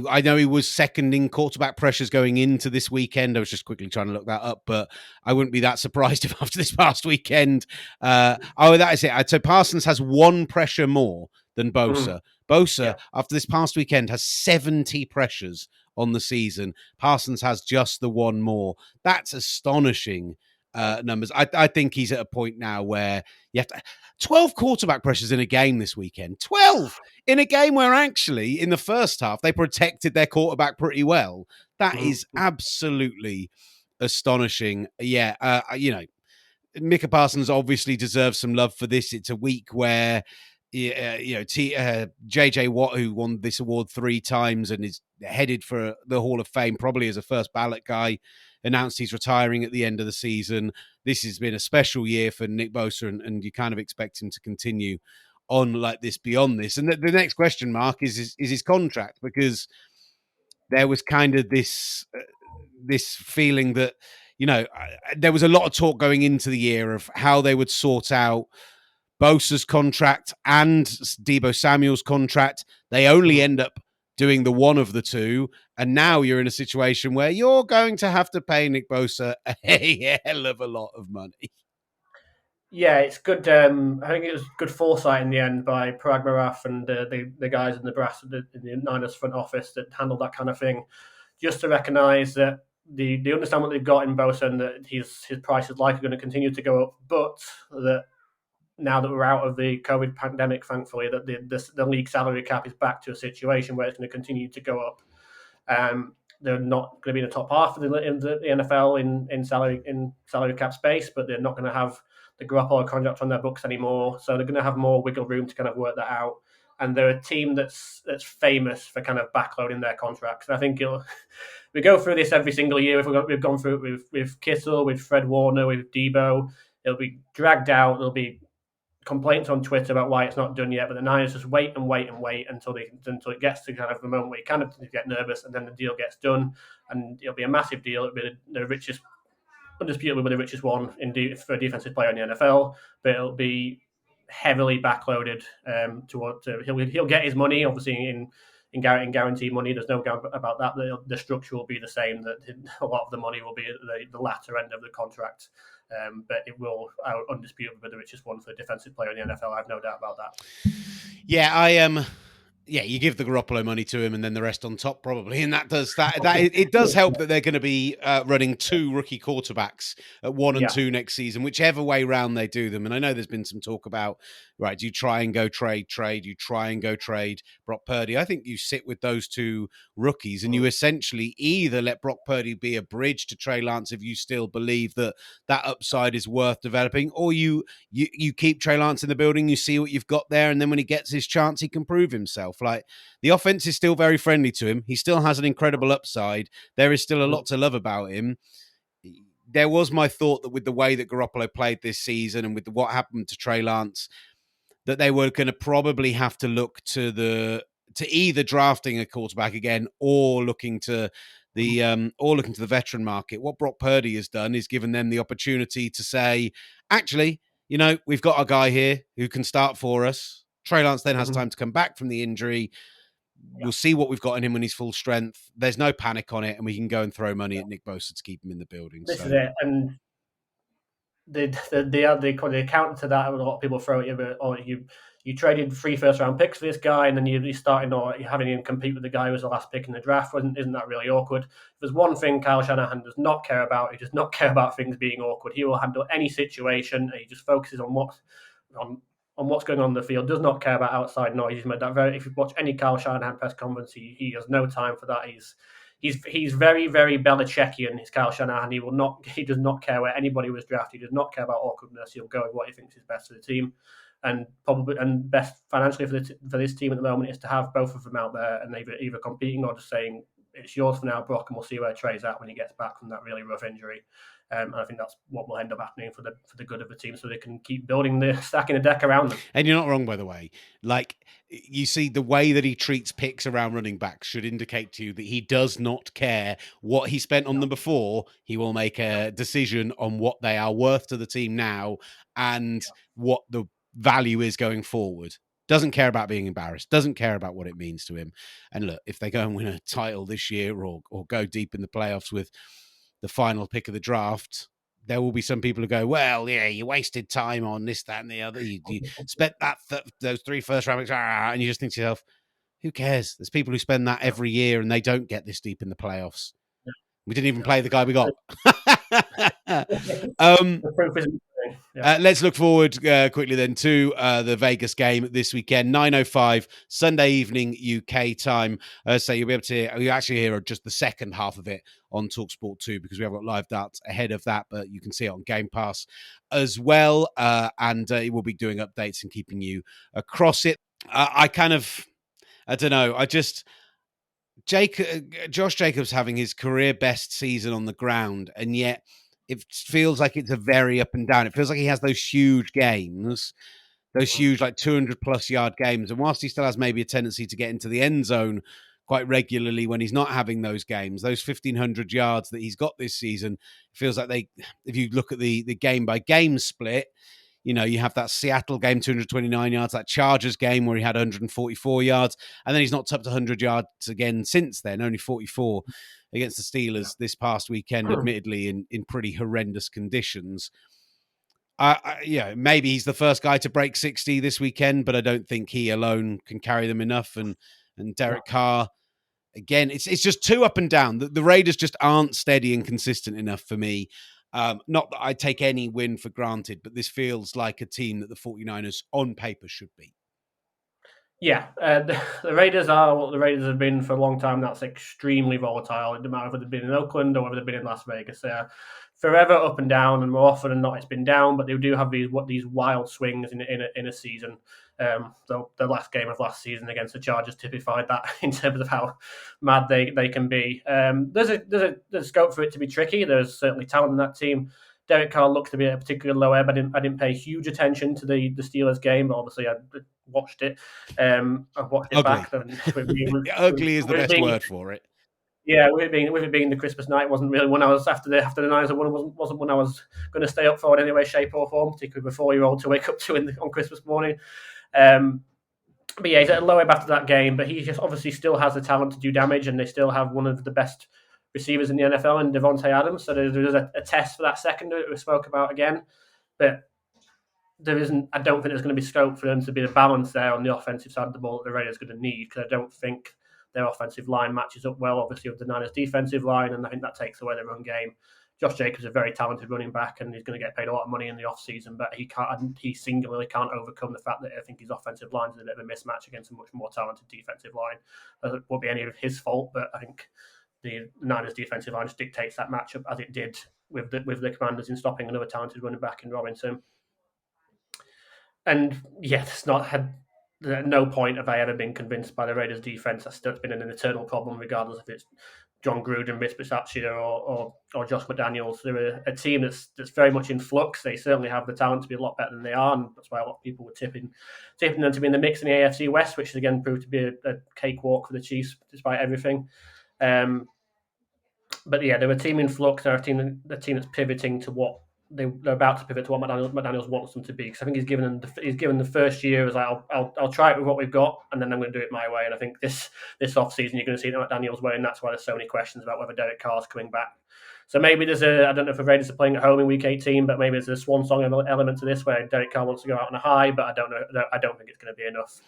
I know he was second in quarterback pressures going into this weekend. I was just quickly trying to look that up, but I wouldn't be that surprised if after this past weekend. That is it. So Parsons has one pressure more than Bosa. Bosa, after this past weekend, has 70 pressures on the season. Parsons has just the one more. That's astonishing numbers. I think he's at a point now where you have to 12 quarterback pressures in a game this weekend. 12 in a game where actually in the first half they protected their quarterback pretty well. That is absolutely astonishing. Micah Parsons obviously deserves some love for this. It's a week where JJ Watt, who won this award 3 times and is headed for the Hall of Fame, probably as a first ballot guy, announced he's retiring at the end of the season. This has been a special year for Nick Bosa, and you kind of expect him to continue on like this beyond this. And the next question mark is his contract, because there was kind of this feeling that, there was a lot of talk going into the year of how they would sort out Bosa's contract and Deebo Samuel's contract. They only end up doing the one of the two, and now you're in a situation where you're going to have to pay Nick Bosa a hell of a lot of money. Yeah, it's good. I think it was good foresight in the end by Parag Maraf and the guys in the brass in the Niners front office that handled that kind of thing, just to recognise that they understand what they've got in Bosa and that his price is likely going to continue to go up, but that now that we're out of the COVID pandemic, thankfully, that the league salary cap is back to a situation where it's going to continue to go up. They're not going to be in the top half of the NFL in salary cap space, but they're not going to have the Garoppolo contract on their books anymore. So they're going to have more wiggle room to kind of work that out. And they're a team that's famous for kind of backloading their contracts. And I think we go through this every single year. If we've gone through it with Kittle, with Fred Warner, with Deebo, it'll be dragged out. There'll be complaints on Twitter about why it's not done yet, but the Niners just wait until it gets to kind of the moment where you kind of get nervous, and then the deal gets done, and it'll be a massive deal. It'll be the richest, undisputably the richest one for a defensive player in the NFL, but it'll be heavily backloaded. He'll get his money, obviously in guaranteed money. There's no doubt about that. The structure will be the same. That a lot of the money will be at the latter end of the contract. But it will undisputably be the richest one for a defensive player in the NFL. I have no doubt about that. Yeah, Yeah, you give the Garoppolo money to him, and then the rest on top, probably, and that it does help that they're going to be running 2 rookie quarterbacks at 1 and 2 next season, whichever way round they do them. And I know there's been some talk about, right, do you try and go trade? You try and go trade Brock Purdy. I think you sit with those 2 rookies, and you essentially either let Brock Purdy be a bridge to Trey Lance if you still believe that upside is worth developing, or you keep Trey Lance in the building, you see what you've got there, and then when he gets his chance, he can prove himself. Like, the offense is still very friendly to him. He still has an incredible upside. There is still a lot to love about him. There was my thought that with the way that Garoppolo played this season and with what happened to Trey Lance, that they were going to probably have to look to either drafting a quarterback again or looking to the veteran market. What Brock Purdy has done is given them the opportunity to say, actually, we've got a guy here who can start for us. Trey Lance then has time to come back from the injury. We'll see what we've got in him when he's full strength. There's no panic on it, and we can go and throw money at Nick Bosa to keep him in the building. This is it. And the counter to that, a lot of people throw at you, but you traded 3 first-round picks for this guy, and then you're starting or you're having him compete with the guy who was the last pick in the draft. Isn't that really awkward? If there's one thing Kyle Shanahan does not care about, he does not care about things being awkward. He will handle any situation, and he just focuses on what's going on in the field. Does not care about outside noise. He's made that very. If you watch any Kyle Shanahan press conference, he has no time for that. He's very, very Belichickian. He's Kyle Shanahan. He does not care where anybody was drafted. He does not care about awkwardness. He'll go with what he thinks is best for the team, and best financially for this team at the moment is to have both of them out there and either competing or just saying it's yours for now, Brock, and we'll see where Trey's at when he gets back from that really rough injury. And I think that's what will end up happening for the good of the team, so they can keep stacking the deck around them. And you're not wrong, by the way. Like, you see, the way that he treats picks around running backs should indicate to you that he does not care what he spent on them before. He will make a decision on what they are worth to the team now and what the value is going forward. Doesn't care about being embarrassed. Doesn't care about what it means to him. And look, if they go and win a title this year or go deep in the playoffs with the final pick of the draft, there will be some people who go, well, yeah, you wasted time on this, that, and the other. You spent those 3 first-round picks, and you just think to yourself, who cares? There's people who spend that every year, and they don't get this deep in the playoffs. We didn't even play the guy we got. Let's look forward quickly then to the Vegas game this weekend, 9:05 Sunday evening UK time. So you'll be able to actually hear just the second half of it on TalkSport 2 because we have got live darts ahead of that, but you can see it on Game Pass as well. And we'll be doing updates and keeping you across it. I don't know. Josh Jacobs having his career best season on the ground, and yet it feels like it's a very up and down. It feels like he has those huge games, those huge like 200+ yard games. And whilst he still has maybe a tendency to get into the end zone quite regularly when he's not having those games, those 1,500 yards that he's got this season, it feels like if you look at the game by game split, you have that Seattle game, 229 yards, that Chargers game where he had 144 yards, and then he's not topped 100 yards again since then, only 44 against the Steelers this past weekend, admittedly in pretty horrendous conditions. Maybe he's the first guy to break 60 this weekend, but I don't think he alone can carry them enough. And Derek Carr, again, it's just too up and down. The Raiders just aren't steady and consistent enough for me. Not that I take any win for granted, but this feels like a team that the 49ers on paper should be. Yeah, the Raiders are what the Raiders have been for a long time. That's extremely volatile. It doesn't matter whether they've been in Oakland or whether they've been in Las Vegas. They are forever up and down, and more often than not, it's been down. But they do have these wild swings in a season. So the last game of last season against the Chargers typified that in terms of how mad they can be. There's a scope for it to be tricky. There's certainly talent in that team. Derek Carr looks to be at a particularly low ebb. I didn't pay huge attention to the Steelers game, but obviously I watched it. I watched it back. Ugly is the best word for it. Yeah, with it being the Christmas night, wasn't really one I was after the Niners wasn't one I was going to stay up for in any way, shape, or form, particularly with a 4-year-old to wake up to on Christmas morning. But yeah, he's at a low ebb after that game, but he just obviously still has the talent to do damage, and they still have one of the best receivers in the NFL in Devontae Adams. So there's a test for that secondary that we spoke about again. But I don't think there's going to be scope for them to be the balance there on the offensive side of the ball that the Raiders are going to need, because I don't think their offensive line matches up well, obviously, with the Niners' defensive line, and I think that takes away their run game. Josh Jacobs is a very talented running back, and he's going to get paid a lot of money in the offseason, but he singularly can't overcome the fact that I think his offensive line is a bit of a mismatch against a much more talented defensive line. It won't be any of his fault, but I think the Niners' defensive line just dictates that matchup, as it did with the Commanders in stopping another talented running back in Robinson. And it's not had. At no point have I ever been convinced by the Raiders' defense. That's still been an eternal problem, regardless if it's John Gruden, Rich Bisaccia, or Josh McDaniels. They're a team that's very much in flux. They certainly have the talent to be a lot better than they are, and that's why a lot of people were tipping them to be in the mix in the AFC West, which again proved to be a cakewalk for the Chiefs, despite everything. But they're a team in flux. They're a team that's pivoting to what they're about to pivot to what McDaniels wants them to be. Because I think he's given the first year as like, I'll try it with what we've got, and then I'm going to do it my way. And I think this offseason you're going to see it McDaniels' way, and that's why there's so many questions about whether Derek Carr's coming back. So maybe I don't know if the Raiders are playing at home in Week 18, but maybe there's a swan song element to this where Derek Carr wants to go out on a high, but I don't know. I don't think it's going to be enough.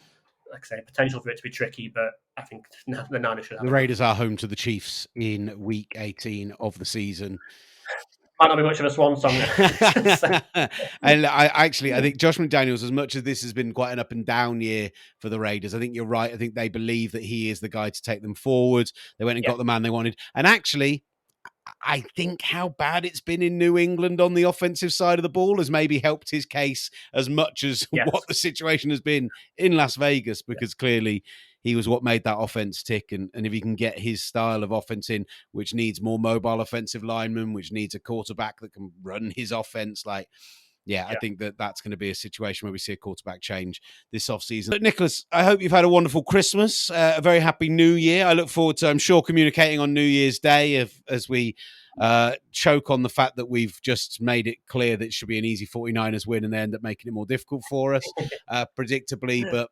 Like I say, potential for it to be tricky, but I think the Niners should have. The Raiders are home to the Chiefs in Week 18 of the season. Might not be much of a swan song. And I think Josh McDaniels, as much as this has been quite an up and down year for the Raiders, I think you're right. I think they believe that he is the guy to take them forward. They went and got the man they wanted. And actually, I think how bad it's been in New England on the offensive side of the ball has maybe helped his case as much as what the situation has been in Las Vegas, because clearly he was what made that offense tick. And if he can get his style of offense in, which needs more mobile offensive linemen, which needs a quarterback that can run his offense, I think that's going to be a situation where we see a quarterback change this offseason. But Nicholas, I hope you've had a wonderful Christmas, a very happy New Year. I look forward to, I'm sure, communicating on New Year's Day as we choke on the fact that we've just made it clear that it should be an easy 49ers win and they end up making it more difficult for us, predictably. But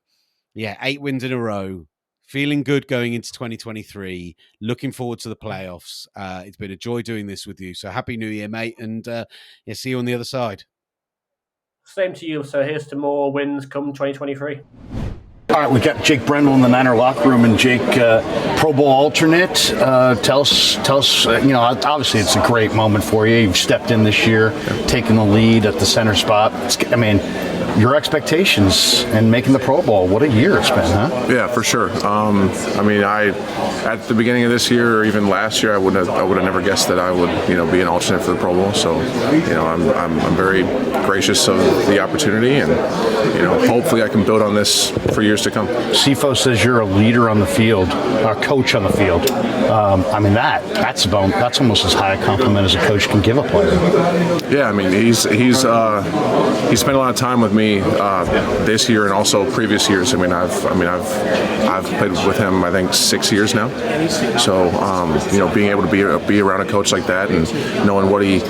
8 wins in a row. Feeling good going into 2023. Looking forward to the playoffs. It's been a joy doing this with you. So happy New Year, mate. And see you on the other side. Same to you. So here's to more wins come 2023. All right, we got Jake Brendel in the Niner locker room, and Jake, Pro Bowl alternate. Tell us. Obviously it's a great moment for you. You've stepped in this year, taking the lead at the center spot. Your expectations and making the Pro Bowl. What a year it's been, huh? Yeah, for sure. At the beginning of this year or even last year, I would have never guessed that I would, be an alternate for the Pro Bowl. So, I'm very gracious of the opportunity, and hopefully I can build on this for years to come. CFO says you're a leader on the field, a coach on the field. That's almost as high a compliment as a coach can give a player. Yeah, he's spent a lot of time with me this year and also previous years. I've played with him I think 6 years now. So being able to be around a coach like that and knowing what he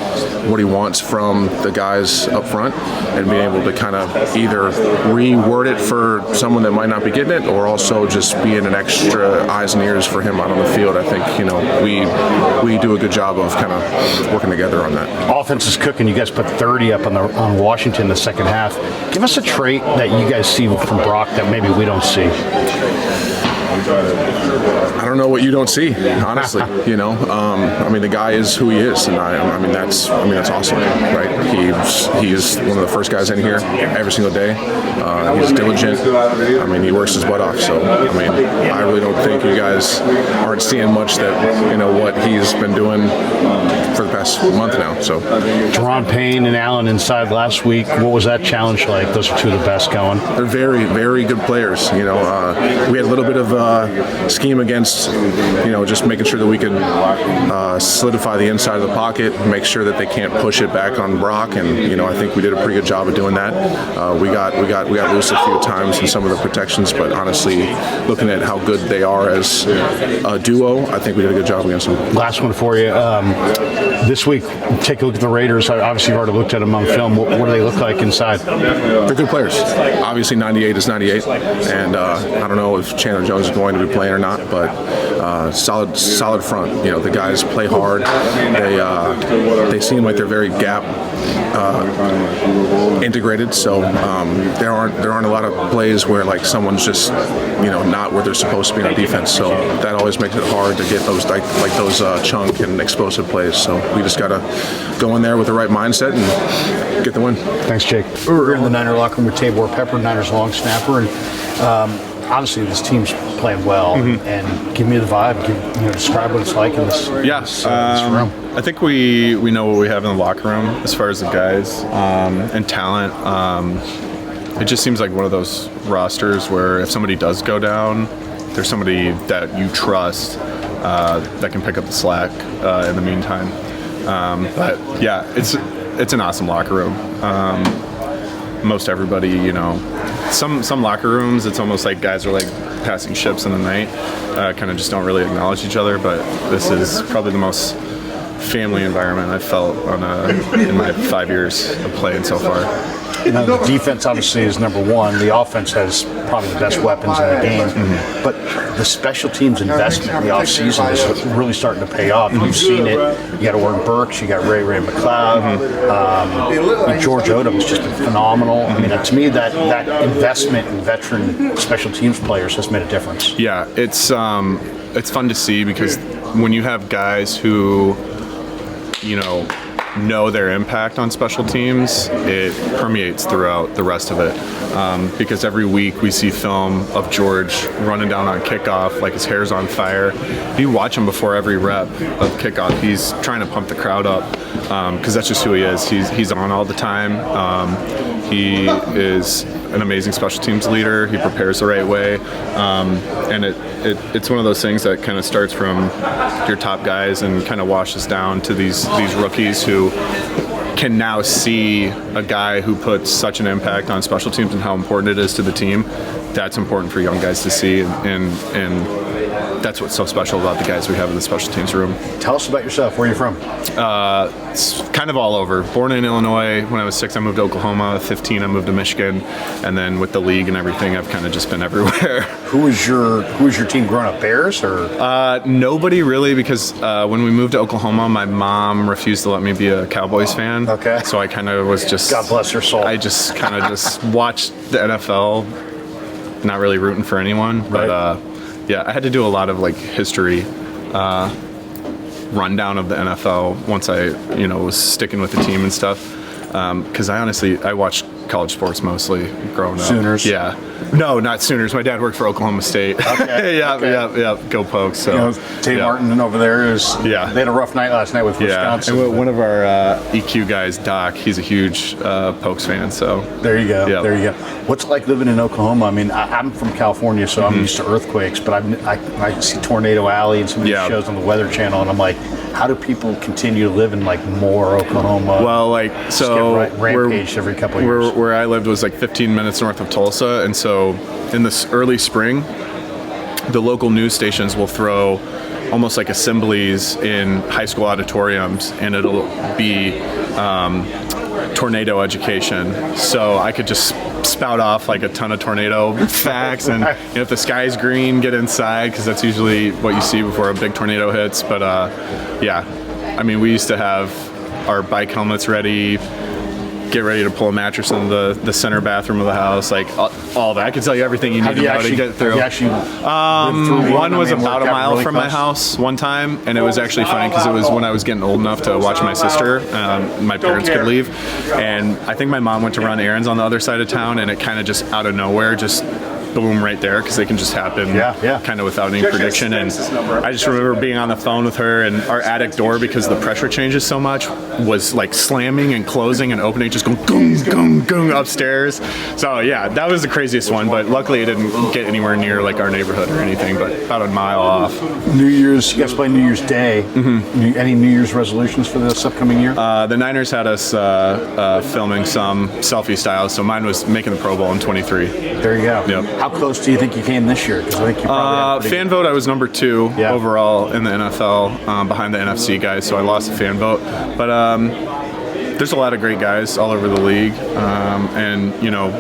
wants from the guys up front, and being able to kind of either reword it for someone that might not be getting it, or also just being an extra eyes and ears for him out on the field. I think we do a good job of kind of working together on that. Offense is cooking. You guys put 30 up on Washington in the second half. Give us a trait that you guys see from Brock that maybe we don't see. I don't know what you don't see, honestly. The guy is who he is, and that's awesome, right? He is one of the first guys in here every single day. He's diligent. He works his butt off. So I really don't think you guys aren't seeing much that what he's been doing for the past month now. So Deron Payne and Allen inside last week. What was that challenge like? Those are two of the best going. They're very, very good players. We had a little bit of scheme against, just making sure that we could solidify the inside of the pocket, make sure that they can't push it back on Brock, and I think we did a pretty good job of doing that. We got loose a few times in some of the protections, but honestly, looking at how good they are as a duo, I think we did a good job against them. Last one for you. This week, take a look at the Raiders. Obviously, you've already looked at them on film. What do they look like inside? They're good players. Obviously, 98 is 98, and I don't know if Chandler Jones is going to be playing or not, but solid front. You know, the guys play hard. They seem like they're very gap integrated. So there aren't a lot of plays where like someone's just not where they're supposed to be on defense. So that always makes it hard to get those those chunk and explosive plays. So we just got to go in there with the right mindset and get the win. Thanks, Jake. We're in the Niner locker room with Tabor Pepper, Niners long snapper, and obviously this team's playing well. And give me the vibe. Describe what it's like in this room. I think we know what we have in the locker room as far as the guys and talent. It just seems like one of those rosters where if somebody does go down, there's somebody that you trust that can pick up the slack in the meantime. But yeah, it's an awesome locker room. Most everybody, some locker rooms, it's almost like guys are like passing ships in the night, kind of just don't really acknowledge each other. But this is probably the most family environment I've felt in my 5 years of playing so far. The defense obviously is number one. The offense has probably the best weapons in the game. But the special teams investment in the offseason is really starting to pay off. You've seen it. You got Oren Burks, you got Ray-Ray McCloud. George Odom has just been phenomenal. I mean, to me, that investment in veteran special teams players has made a difference. Yeah, it's fun to see because when you have guys who, know their impact on special teams, it permeates throughout the rest of it. Because every week we see film of George running down on kickoff like his hair's on fire. You watch him before every rep of kickoff. He's trying to pump the crowd up because that's just who he is. He's on all the time. He is an amazing special teams leader. He prepares the right way. And it's one of those things that kind of starts from your top guys and kind of washes down to these rookies who can now see a guy who puts such an impact on special teams and how important it is to the team. That's important for young guys to see, and that's what's so special about the guys we have in the special teams room. Tell us about yourself. Where are you from? It's kind of all over. Born in Illinois. When I was 6, I moved to Oklahoma. 15, I moved to Michigan, and then with the league and everything, I've kind of just been everywhere. Who was your team growing up? Bears or? Nobody really, because when we moved to Oklahoma, my mom refused to let me be a Cowboys fan. Okay. So I kind of was just. God bless her soul. I just kind of just watched the NFL, not really rooting for anyone, but. Right. Yeah, I had to do a lot of like history rundown of the NFL once I, was sticking with the team and stuff. Because I watched college sports mostly growing up. Sooners? Yeah. No, not Sooners. My dad worked for Oklahoma State. Okay. Yeah. Go Pokes. So. Tate Martin over there is. Yeah. They had a rough night last night with Wisconsin. And one of our EQ guys, Doc, he's a huge Pokes fan. So. There you go. Yep. There you go. What's it like living in Oklahoma? I mean, I'm from California, so I'm used to earthquakes, but I see Tornado Alley and some of these shows on the Weather Channel, and I'm like, how do people continue to live in like Moore, Oklahoma? Well, rampage every couple of years. Where I lived was like 15 minutes north of Tulsa, and so in this early spring, the local news stations will throw almost like assemblies in high school auditoriums, and it'll be tornado education. So I could just spout off like a ton of tornado facts, and if the sky's green, get inside, because that's usually what you see before a big tornado hits. But we used to have our bike helmets ready, get ready to pull a mattress in the center bathroom of the house, like all of that. I can tell you everything you need to know to get through. One was about a mile from my house one time, and it was actually funny because it was when I was getting old enough to watch my sister. My parents could leave, and I think my mom went to run errands on the other side of town, and it kind of just out of nowhere just boom right there, because they can just happen kind of without any prediction. And I just remember being on the phone with her, and our attic door, because the pressure changes so much, was like slamming and closing and opening, just going gung, gung, gung upstairs. So yeah, that was the craziest one, but luckily it didn't get anywhere near like our neighborhood or anything, but about a mile off. New Year's, you guys play New Year's Day. Any New Year's resolutions for this upcoming year? The Niners had us filming some selfie styles, so mine was making the Pro Bowl in 23. There you go. Yep. How close do you think you came this year? Because I think you probably fan vote, I was number 2 overall in the NFL, behind the NFC guys, so I lost the fan vote. But there's a lot of great guys all over the league, and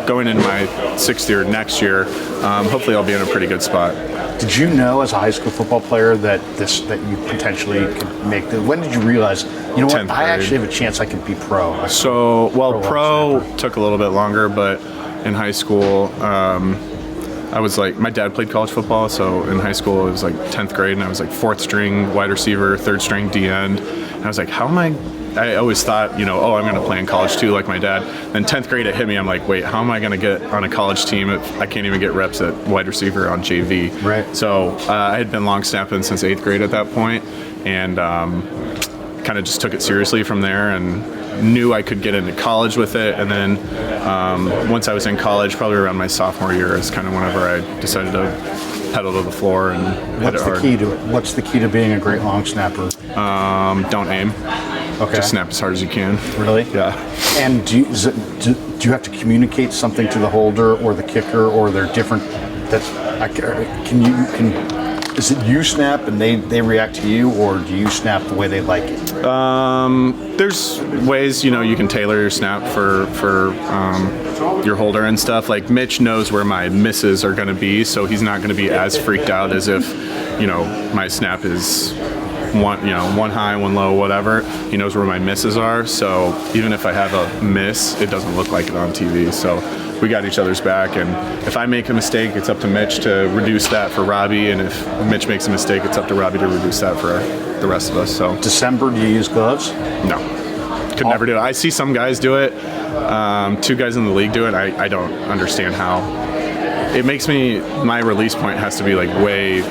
going into my 6th year next year, hopefully I'll be in a pretty good spot. Did you know as a high school football player that you potentially could make the? When did you realize? You know what? I actually have a chance I could be pro. So pro took a little bit longer, but in high school, I was like, my dad played college football, so in high school it was like 10th grade, and I was like 4th string wide receiver, 3rd string D end, and I was like, how am I always thought, you know, oh, I'm going to play in college too, like my dad. Then 10th grade it hit me. I'm like, wait, how am I going to get on a college team if I can't even get reps at wide receiver on JV? Right. So I had been long snapping since 8th grade at that point, and kind of just took it seriously from there and knew I could get into college with it. And then once I was in college, probably around my sophomore year, is kind of whenever I decided to pedal to the floor and hit it hard. What's the key to being a great long snapper? Don't aim. Okay. Just snap as hard as you can. Really? Yeah. And do you have to communicate something to the holder or the kicker, or they're different? Is it you snap and they react to you, or do you snap the way they like it? There's ways, you know, you can tailor your snap for your holder and stuff. Like Mitch knows where my misses are going to be, so he's not going to be as freaked out as if, you know, my snap is one high, one low, whatever. He knows where my misses are, so even if I have a miss, it doesn't look like it on TV. So we got each other's back, and if I make a mistake, it's up to Mitch to reduce that for Robbie, and if Mitch makes a mistake, it's up to Robbie to reduce that for the rest of us. So December, do you use gloves? No, could never do it. I see some guys do it. 2 guys in the league do it. I don't understand how. It makes my release point has to be like way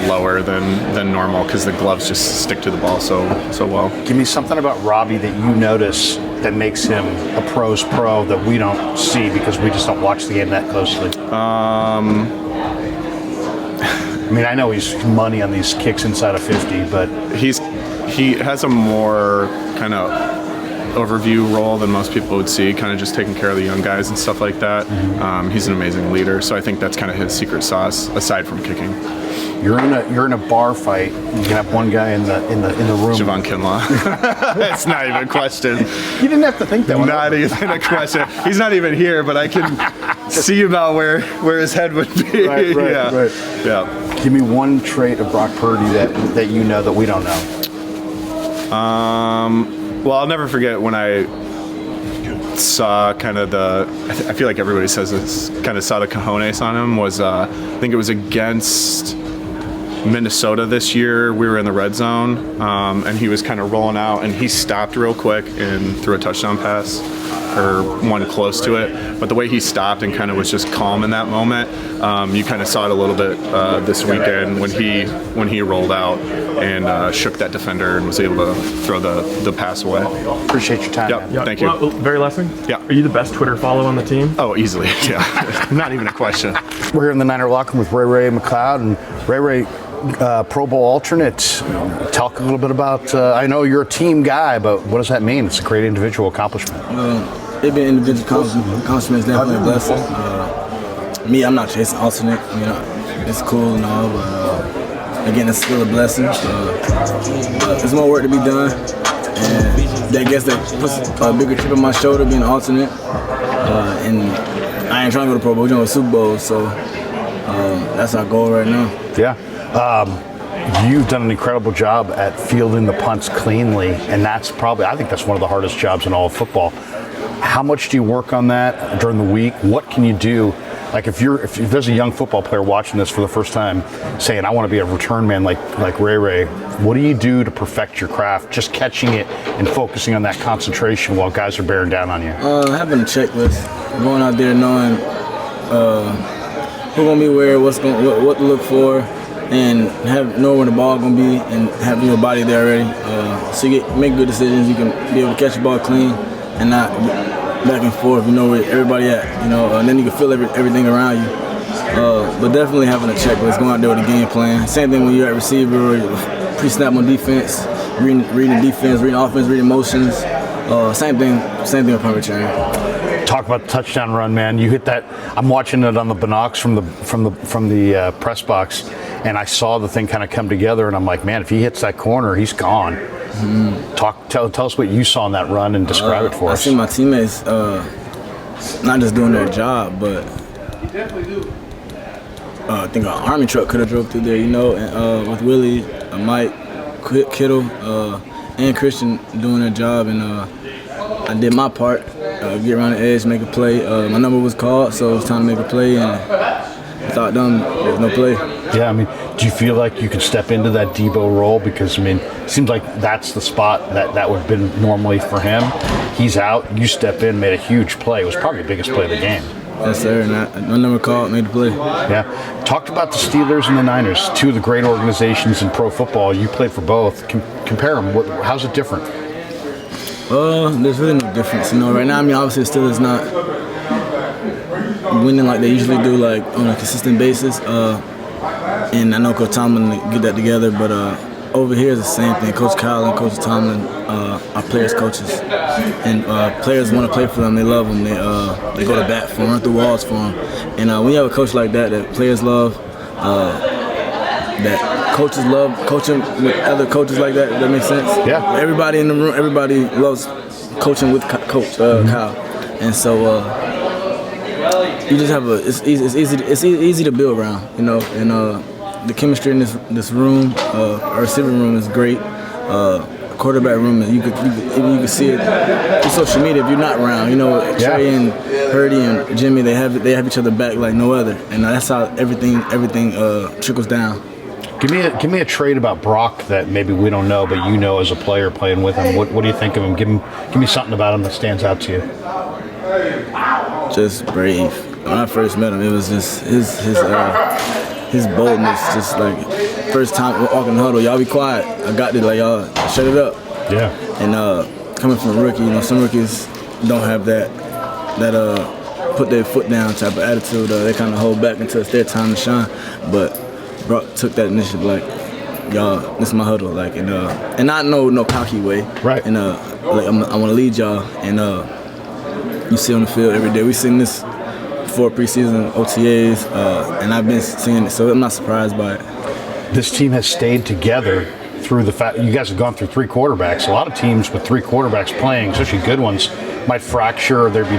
lower than normal, because the gloves just stick to the ball so well. Give me something about Robbie that you notice that makes him a pro's pro that we don't see because we just don't watch the game that closely. I mean, I know he's money on these kicks inside of 50, but he has a more kind of overview role than most people would see, kind of just taking care of the young guys and stuff like that. He's an amazing leader, so I think that's kind of his secret sauce aside from kicking. You're in a bar fight. You can have one guy in the room. Javon Kinlaw. That's not even a question. You didn't have to think that one. Not even a question. He's not even here, but I can see about where his head would be. Right. Yeah. Give me one trait of Brock Purdy that you know that we don't know. Well, I'll never forget when I saw kind of I feel like everybody says this, kind of saw the cojones on him, was I think it was against Minnesota this year. We were in the red zone, and he was kind of rolling out, and he stopped real quick and threw a touchdown pass, or one close to it. But the way he stopped and kind of was just calm in that moment, you kind of saw it a little bit this weekend when he rolled out and shook that defender and was able to throw the pass away. Appreciate your time. Yep. Thank you. Well, very last thing. Yeah. Are you the best Twitter follow on the team? Oh, easily. Yeah. Not even a question. We're here in the Niner locker room with Ray-Ray McCloud, and Ray-Ray, Pro Bowl alternate. Talk a little bit about, I know you're a team guy, but what does that mean? It's a great individual accomplishment. It being individual accomplishment is definitely a blessing. Me, I'm not chasing alternate. You know, it's cool and all, but again, it's still a blessing. There's more work to be done, and I guess that puts a bigger chip on my shoulder being an alternate. And I ain't trying to go to Pro Bowl, we're trying to go to Super Bowl, so that's our goal right now. Yeah. You've done an incredible job at fielding the punts cleanly, and I think that's one of the hardest jobs in all of football. How much do you work on that during the week? What can you do? Like if there's a young football player watching this for the first time saying, I want to be a return man like Ray-Ray, what do you do to perfect your craft? Just catching it and focusing on that concentration while guys are bearing down on you. Having a checklist, going out there knowing who's gonna be where, what to look for, and know where the ball gonna be, and have your body there already. So you make good decisions. You can be able to catch the ball clean and not back and forth. You know where everybody at. You know, and then you can feel everything around you. But definitely having a checklist, going out there with a game plan. Same thing when you're at receiver or pre-snap on defense, reading the defense, reading offense, reading motions. Same thing with punt return. Talk about the touchdown run, man. You hit that. I'm watching it on the binocs from the press box, and I saw the thing kind of come together, and I'm like, man, if he hits that corner, he's gone. Tell us what you saw in that run and describe it for us. I see my teammates not just doing their job, but I think an Army truck could have drove through there, and with Willie, Mike, Kittle, and Christian doing their job, and I did my part, get around the edge, make a play. My number was called, so it was time to make a play, and without them, there was no play. Yeah, I mean, do you feel like you could step into that Debo role? Because, I mean, it seems like that's the spot that would have been normally for him. He's out, you step in, made a huge play. It was probably the biggest play of the game. Yes, sir, and my number called, made the play. Yeah. Talked about the Steelers and the Niners, two of the great organizations in pro football. You played for both. Compare them. How's it different? There's really no difference. Right now, I mean, obviously the Steelers not winning like they usually do, like on a consistent basis. And I know Coach Tomlin get that together, but over here is the same thing. Coach Kyle and Coach Tomlin are players' coaches, and players want to play for them. They love them. They go to bat for them, run through walls for them. And when you have a coach like that players love, that coaches love coaching with other coaches like that. If that makes sense. Yeah. Everybody in the room, everybody loves coaching with Coach Kyle, and so you just have it's easy to build around, and the chemistry in this room, our receiving room is great. Quarterback room, you can see it on social media if you're not around. Trey and Purdy and Jimmy, they have each other back like no other, and that's how everything trickles down. Give me a trait about Brock that maybe we don't know, but you know as a player playing with him. What do you think of him? Give me something about him that stands out to you. Just brave. When I first met him, it was just his boldness, just like first time walking the huddle, y'all be quiet. I got this, like y'all shut it up. Yeah. And coming from a rookie, some rookies don't have that put their foot down type of attitude. They kind of hold back until it's their time to shine. But Brock took that initiative, like y'all, this is my huddle, like and not no cocky way. Right. And like I want to lead y'all, and you see on the field every day. We seen this before preseason OTAs, and I've been seeing it, so I'm not surprised by it. This team has stayed together through the fact you guys have gone through three quarterbacks. A lot of teams with three quarterbacks playing, especially good ones, might fracture or there'd be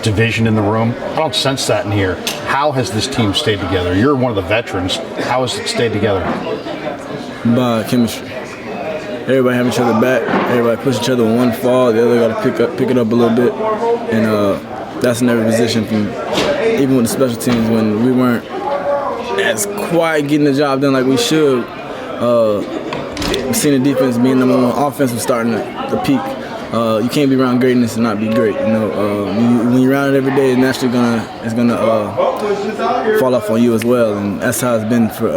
division in the room. I don't sense that in here. How has this team stayed together? You're one of the veterans. How has it stayed together? By chemistry. Everybody have each other back. Everybody push each other with one fall. The other got to pick it up a little bit, and that's in every position. Even with the special teams, when we weren't as quite getting the job done like we should, we've seen the defense being number one. Offense was starting to peak. You can't be around greatness and not be great. When you're around it every day, it's naturally gonna fall off on you as well. And that's how it's been for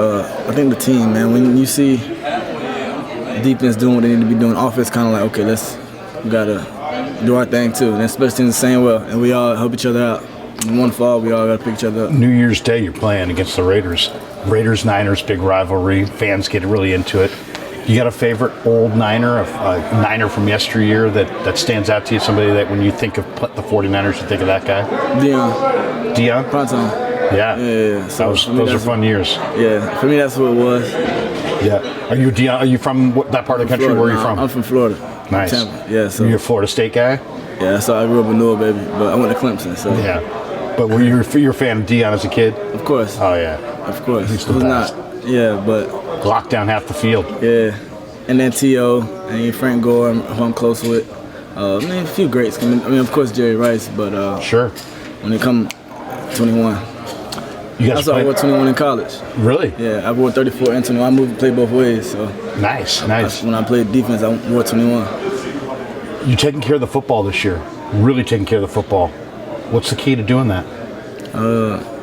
I think the team, man. When you see defense doing what they need to be doing, offense kind of like, okay, we gotta do our thing too. And special teams the same way, and we all help each other out. In one fall, we all got to pick each other up. New Year's Day, you're playing against the Raiders. Raiders-Niners, big rivalry. Fans get really into it. You got a favorite old Niner, a Niner from yesteryear that stands out to you? Somebody that when you think of the 49ers, you think of that guy? Deion? Pronto. Yeah. Yeah. So those are fun years. Yeah. For me, that's what it was. Yeah. Are you Deion? Are you from that part of the country? Florida. Where are you from? I'm from Florida. Nice. Tampa. Yeah. So you're a Florida State guy? Yeah. So I grew up in Newark, baby, but I went to Clemson. So yeah. But were you a fan of Deion as a kid? Of course. Oh yeah. Of course. He's the best. Not. Yeah, but locked down half the field. Yeah. And then T.O. and Frank Gore, who I'm close with. A few greats. Of course, Jerry Rice, but sure. When it come 21. You guys I wore 21 in college. Really? Yeah, I wore 34 and 21. I moved and played both ways. So nice. When I played defense, I wore 21. You taking care of the football this year? Really taking care of the football. What's the key to doing that?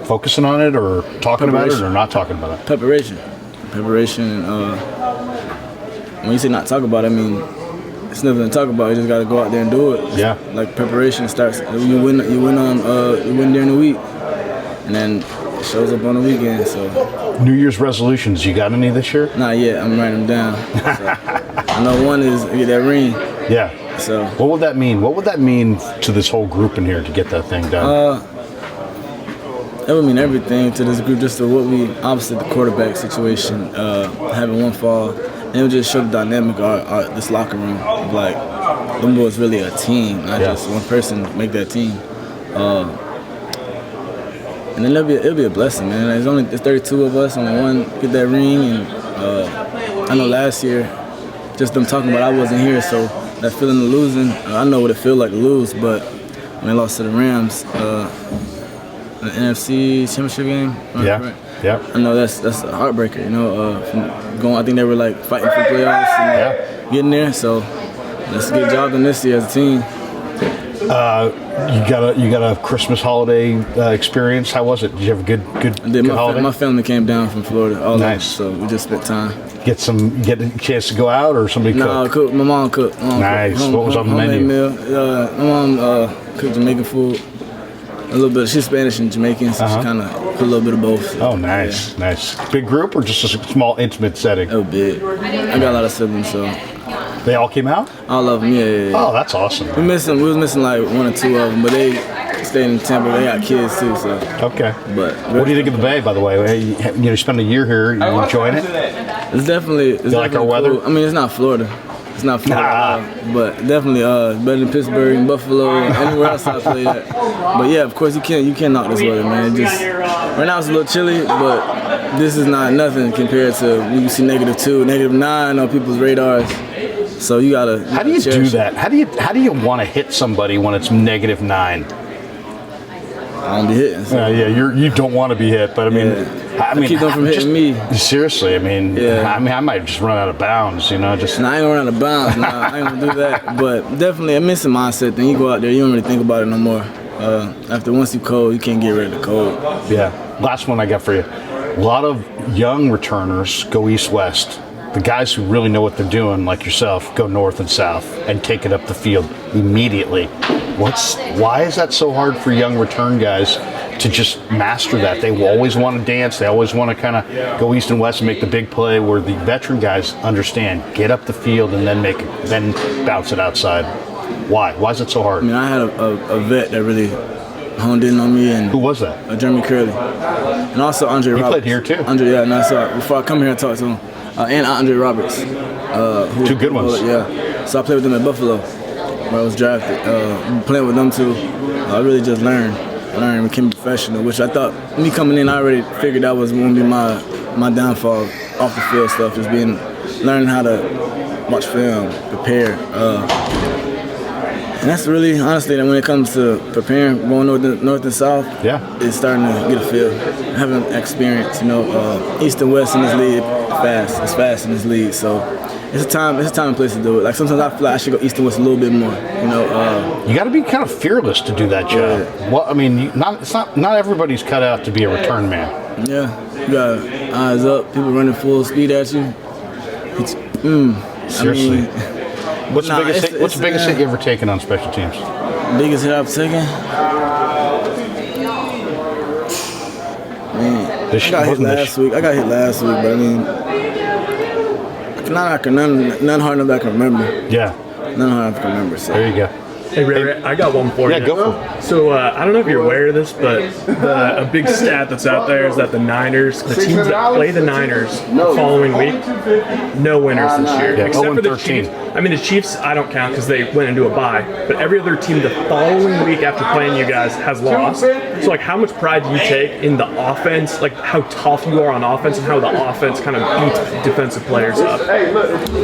Focusing on it, or talking about it, or not talking about it? Preparation. When you say not talk about it, I mean it's nothing to talk about. You just got to go out there and do it. Yeah. Like preparation starts. You win during the week, and then it shows up on the weekend. So. New Year's resolutions. You got any this year? Not yet. I'm writing them down. So. I know one is get that ring. Yeah. So. What would that mean? What would that mean to this whole group in here to get that thing done? That would mean everything to this group. Just to what we obviously the quarterback situation, having one fall. And it would just show the dynamic of this locker room. Like, them boys really a team, not just one person make that team. And And then it'll be a blessing, man. There's 32 of us, only one get that ring. And I know last year, just them talking about I wasn't here, so that feeling of losing, I know what it feels like to lose, but when they lost to the Rams, the NFC Championship game. Yeah. I know that's a heartbreaker, I think they were like fighting for playoffs and getting there, so let's get a job done this year as a team. You got a Christmas holiday experience. How was it? Did you have a good holiday? My family came down from Florida. Nice. So we just spent time. Get a chance to go out, or somebody cook? No, cook. My mom cooked. Nice. What was on the menu? Meal. My mom cooked Jamaican food. A little bit. She's Spanish and Jamaican, so she kind of put a little bit of both. So, oh, nice, nice. Big group or just a small, intimate setting? Oh, big. I got a lot of siblings, so. They all came out? All of them, yeah. Oh, that's awesome. We was missing like 1 or 2 of them, but they stayed in Tampa. They got kids too, so. Okay. But what do you think of the Bay, by the way? You spend a year here. You enjoying it? It's definitely. You like our weather? Cool. I mean, it's not Florida. It's not Florida, but definitely better than Pittsburgh and Buffalo and anywhere else I played at. But yeah, of course you can't knock this weather, man. Right now it's a little chilly, but this is not nothing compared to when you see -2, -9 on people's radars. So you gotta. How do you do that? How do you want to hit somebody when it's -9? I don't be hitting. So. You don't want to be hit, but I mean, keep them from hitting me. Seriously, I mean, I might just run out of bounds, Nah, I ain't gonna run out of bounds. Nah, I ain't gonna do that. But definitely, it's a mindset thing. You go out there, you don't really think about it no more. Once you cold, you can't get rid of the cold. Yeah. Last one I got for you. A lot of young returners go east-west. The guys who really know what they're doing, like yourself, go north and south and take it up the field immediately. Why is that so hard for young return guys to just master that? They will always want to dance. They always want to kind of go east and west and make the big play, where the veteran guys understand, get up the field and then bounce it outside. Why? Why is it so hard? I mean, I had a vet that really honed in on me. And who was that? Jeremy Curley. And also Andre Roberts. He played here too. Andre, before I come here and talk to him. And Andre Roberts. 2 good ones. So I played with them at Buffalo, where I was drafted. Playing with them too, I really just learned and became a professional, which I thought, me coming in, I already figured that was going to be my downfall off the field stuff, just learning how to watch film, prepare. And that's really, honestly, when it comes to preparing, going north and south, it's starting to get a feel, having experience. East and west in this league, it's fast in this league. So it's a time and place to do it. Like sometimes I feel like I should go east and west a little bit more. You got to be kind of fearless to do that job. Yeah. Well, I mean, not everybody's cut out to be a return man. Yeah, you got eyes up, people running full speed at you. Seriously. What's the biggest hit you ever taken on special teams? Biggest hit I've taken? Man, I got hit last week, but I mean, none hard enough I can remember. Yeah. None hard enough I can remember. So. There you go. Hey, Ray-Ray, I got one for you. Yeah, go for it. So, I don't know if you're aware of this, but a big stat that's out there is that the teams that play the Niners the following week, no winners this year. Yeah, except for the 13. Chiefs. I mean, the Chiefs, I don't count because they went into a bye, but every other team the following week after playing you guys has lost. So, how much pride do you take in the offense, how tough you are on offense and how the offense kind of beats defensive players up?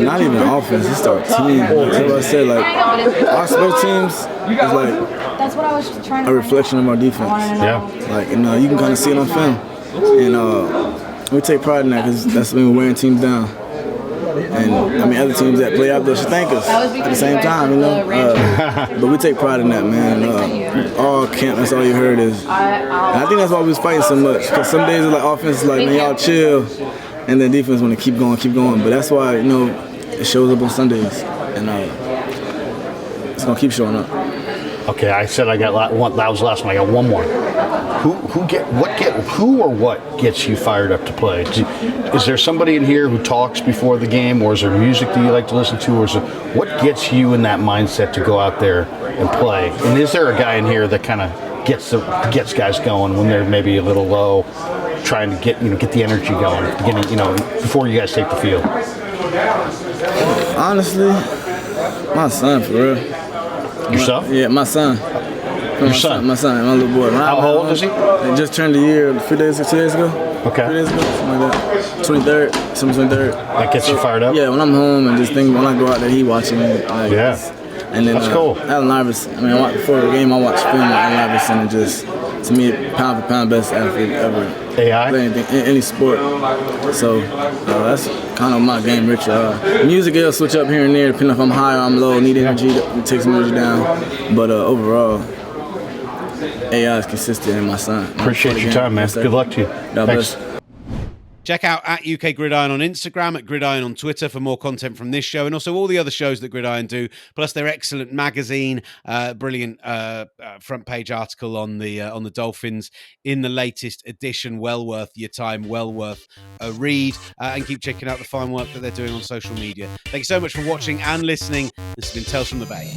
Not even offense, it's our team. That's what I said, our special teams is that's what I was trying to a reflection of our defense. Yeah. You can kind of see it on film. And we take pride in that because that's when we're wearing teams down. And other teams that play out there should thank us at the same time, but we take pride in that, man. All camp, that's all you heard is. And I think that's why we was fighting so much. Because some days it's like offense is like, man, y'all chill. And then defense want to keep going. But that's why, it shows up on Sundays. And it's going to keep showing up. Okay, I said I got one. That was the last one. I got one more. Who or what gets you fired up to play? Is there somebody in here who talks before the game, or is there music that you like to listen to, or what gets you in that mindset to go out there and play? And is there a guy in here that kind of gets guys going when they're maybe a little low, trying to get the energy going, before you guys take the field? Honestly, my son, for real. Yourself? Yeah, my son. Your son? My son, my little boy. How old is he? He just turned a year a few days, 2 days ago. Okay. 3 days ago, something like that. 23rd, December 23rd. That gets you fired up? Yeah, when I'm home and just think when I go out there, he watching me. Like, yeah. And then that's cool. Allen Iverson. I mean, before the game, I watched film of Allen Iverson, and just to me, pound for pound, best athlete ever. AI? Play anything, any sport. So that's kind of my game, Rich. Music will switch up here and there, depending if I'm high or I'm low. Need energy to take some energy down. But overall, AI is consistent in my son. Appreciate your time, man. Good luck to you. Thanks. Check out at UK Gridiron on Instagram, at Gridiron on Twitter for more content from this show and also all the other shows that Gridiron do, plus their excellent magazine, brilliant front page article on the Dolphins in the latest edition. Well worth your time, well worth a read, and keep checking out the fine work that they're doing on social media. Thank you so much for watching and listening. This has been Tales from the Bay.